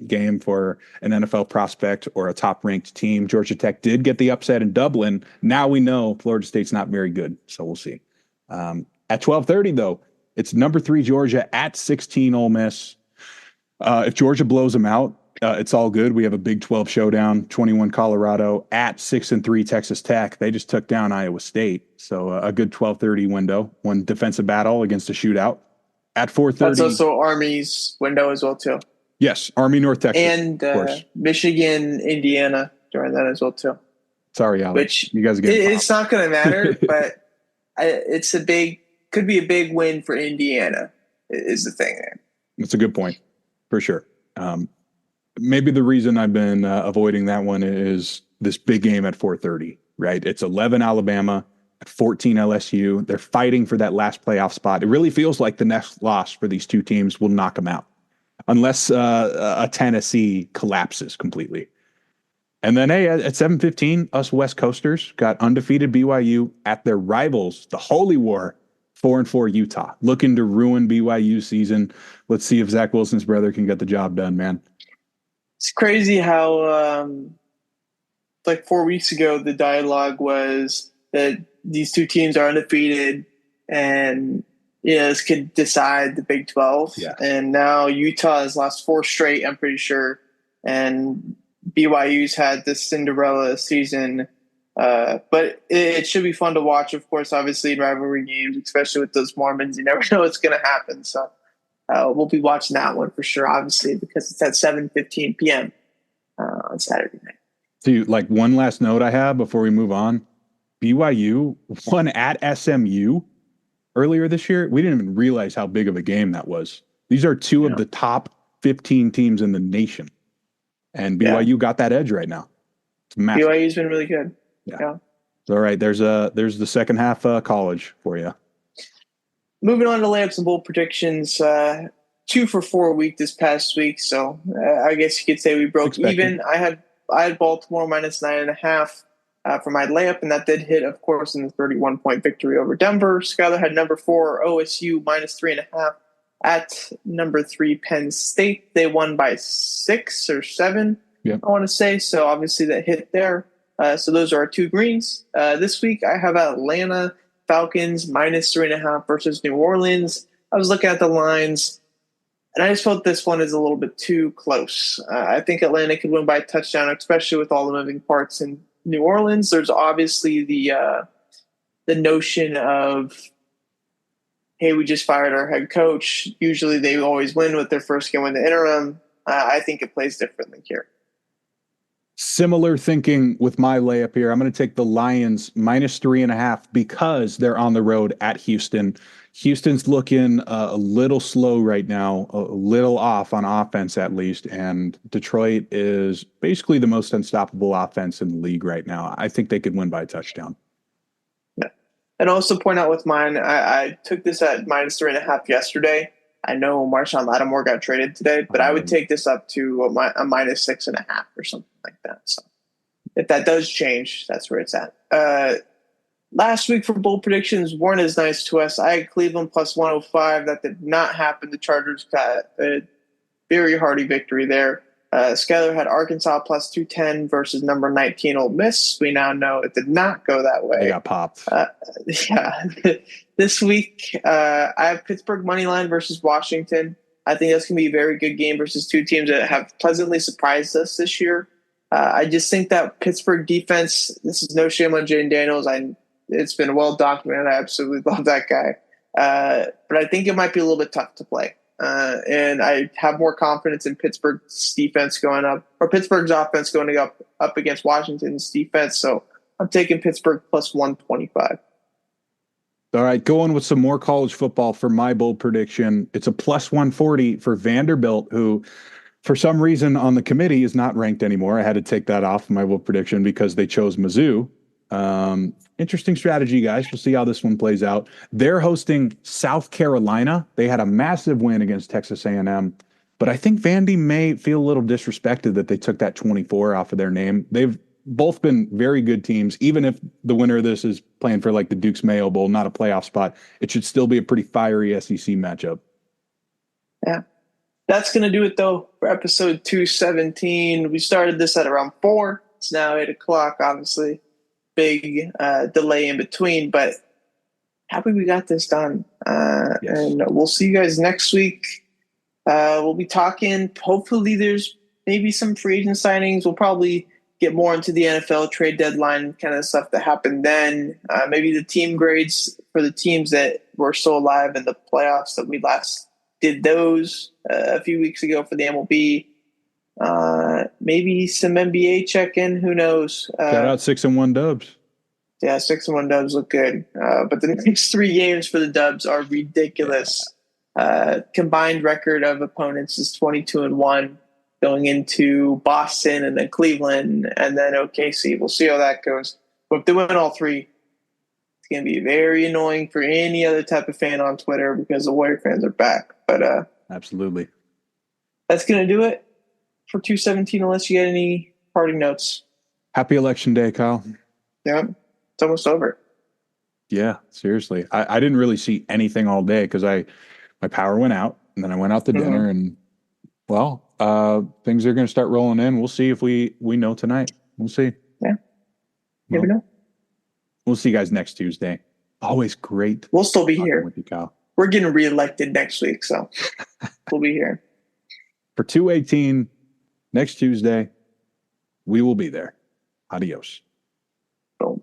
game for an NFL prospect or a top-ranked team. Georgia Tech did get the upset in Dublin. Now we know Florida State's not very good, so we'll see. At 12:30, though, it's number 3 Georgia at 16 Ole Miss. If Georgia blows them out, it's all good. We have a Big 12 showdown, 21 Colorado at 6-3 Texas Tech. They just took down Iowa State. So a good 12:30 window, one defensive battle against a shootout. At 4:30. That's also Army's window as well, too. Yes, Army, North Texas. And Michigan, Indiana during that as well, too. Sorry, Alex. Which you guys are getting it's not going to matter, but could be a big win for Indiana is the thing there. That's a good point, for sure. Maybe the reason I've been avoiding that one is this big game at 4:30, right? It's 11 Alabama at 14 LSU. They're fighting for that last playoff spot. It really feels like the next loss for these two teams will knock them out unless a Tennessee collapses completely. And then, hey, at 7:15, us West Coasters got undefeated BYU at their rivals, the Holy War, 4-4 Utah, looking to ruin BYU's season. Let's see if Zach Wilson's brother can get the job done, man. It's crazy how, like 4 weeks ago, the dialogue was that these two teams are undefeated and, this could decide the Big 12. Yeah. And now Utah has lost 4 straight, I'm pretty sure. and BYU's had this Cinderella season. But it should be fun to watch, of course, obviously in rivalry games, especially with those Mormons. You never know what's going to happen. So we'll be watching that one for sure, obviously, because it's at 7:15 p.m. On Saturday night. So, like, one last note I have before we move on. BYU won at SMU earlier this year. We didn't even realize how big of a game that was. These are two of the top 15 teams in the nation. And BYU got that edge right now. It's massive. BYU's been really good. Yeah. All right. There's the second half college for you. Moving on to layups and bold predictions. 2 for 4 week this past week. So I guess you could say we broke even. I had Baltimore minus 9.5 for my layup, and that did hit, of course, in the 31-point victory over Denver. Skyler had number 4 OSU minus 3.5 at number 3 Penn State. They won by 6 or 7, I want to say. So obviously that hit there. So those are our 2 greens. This week I have Atlanta Falcons minus 3.5 versus New Orleans. I was looking at the lines, and I just felt this one is a little bit too close. I think Atlanta could win by a touchdown, especially with all the moving parts in New Orleans. There's obviously the notion of, hey, we just fired our head coach. Usually they always win with their first game in the interim. I think it plays differently here. Similar thinking with my layup here. I'm going to take the Lions minus 3.5 because they're on the road at Houston. Houston's looking a little slow right now, a little off on offense at least, and Detroit is basically the most unstoppable offense in the league right now. I think they could win by a touchdown. Yeah. And also point out with mine, I took this at minus 3.5 yesterday. I know Marshawn Lattimore got traded today, but I would take this up to a minus 6.5 or something like that. So if that does change, that's where it's at. Last week for bold predictions weren't as nice to us. I had Cleveland plus 105. That did not happen. The Chargers got a very hearty victory there. Skyler had Arkansas plus 210 versus number 19 Ole Miss. We now know it did not go that way. They got popped. This week, I have Pittsburgh moneyline versus Washington. I think that's going to be a very good game versus 2 teams that have pleasantly surprised us this year. I just think that Pittsburgh defense, this is no shame on Jaden Daniels. It's been well documented. I absolutely love that guy. But I think it might be a little bit tough to play. And I have more confidence in Pittsburgh's defense going up, or Pittsburgh's offense going up against Washington's defense. So I'm taking Pittsburgh plus 125. All right, going with some more college football for my bold prediction. It's a plus 140 for Vanderbilt, who for some reason on the committee is not ranked anymore. I had to take that off my bold prediction because they chose Mizzou. Interesting strategy, guys. We'll see how this one plays out. They're hosting South Carolina. They had a massive win against Texas A&M, but I think Vandy may feel a little disrespected that they took that 24 off of their name. They've both been very good teams. Even if the winner of this is playing for like the Duke's Mayo Bowl, not a playoff spot, it should still be a pretty fiery SEC matchup. Yeah. That's going to do it, though, for episode 217. We started this at around 4. It's now 8 o'clock, obviously. Big delay in between, but happy we got this done. Yes. And we'll see you guys next week. We'll be talking. Hopefully there's maybe some free agent signings. We'll probably get more into the NFL trade deadline kind of stuff that happened then. Maybe the team grades for the teams that were still alive in the playoffs that we last did those a few weeks ago for the MLB. Maybe some NBA check-in. Who knows? Shout out 6-1 Dubs. Yeah, 6-1 Dubs look good. But the next 3 games for the Dubs are ridiculous. Combined record of opponents is 22-1 going into Boston and then Cleveland and then OKC. We'll see how that goes. But if they win all 3, it's going to be very annoying for any other type of fan on Twitter because the Warrior fans are back. But absolutely. That's going to do it for 217 unless you get any parting notes. Happy Election Day, Kyle. Yeah, it's almost over. Yeah, seriously. I didn't really see anything all day because my power went out and then I went out to dinner and, well, things are going to start rolling in. We'll see if we know tonight. We'll see. Yeah. Never know. We'll see you guys next Tuesday. Always great. We'll still be here. With you, Kyle. We're getting reelected next week, so we'll be here. For 218, next Tuesday, we will be there. Adios. Boom.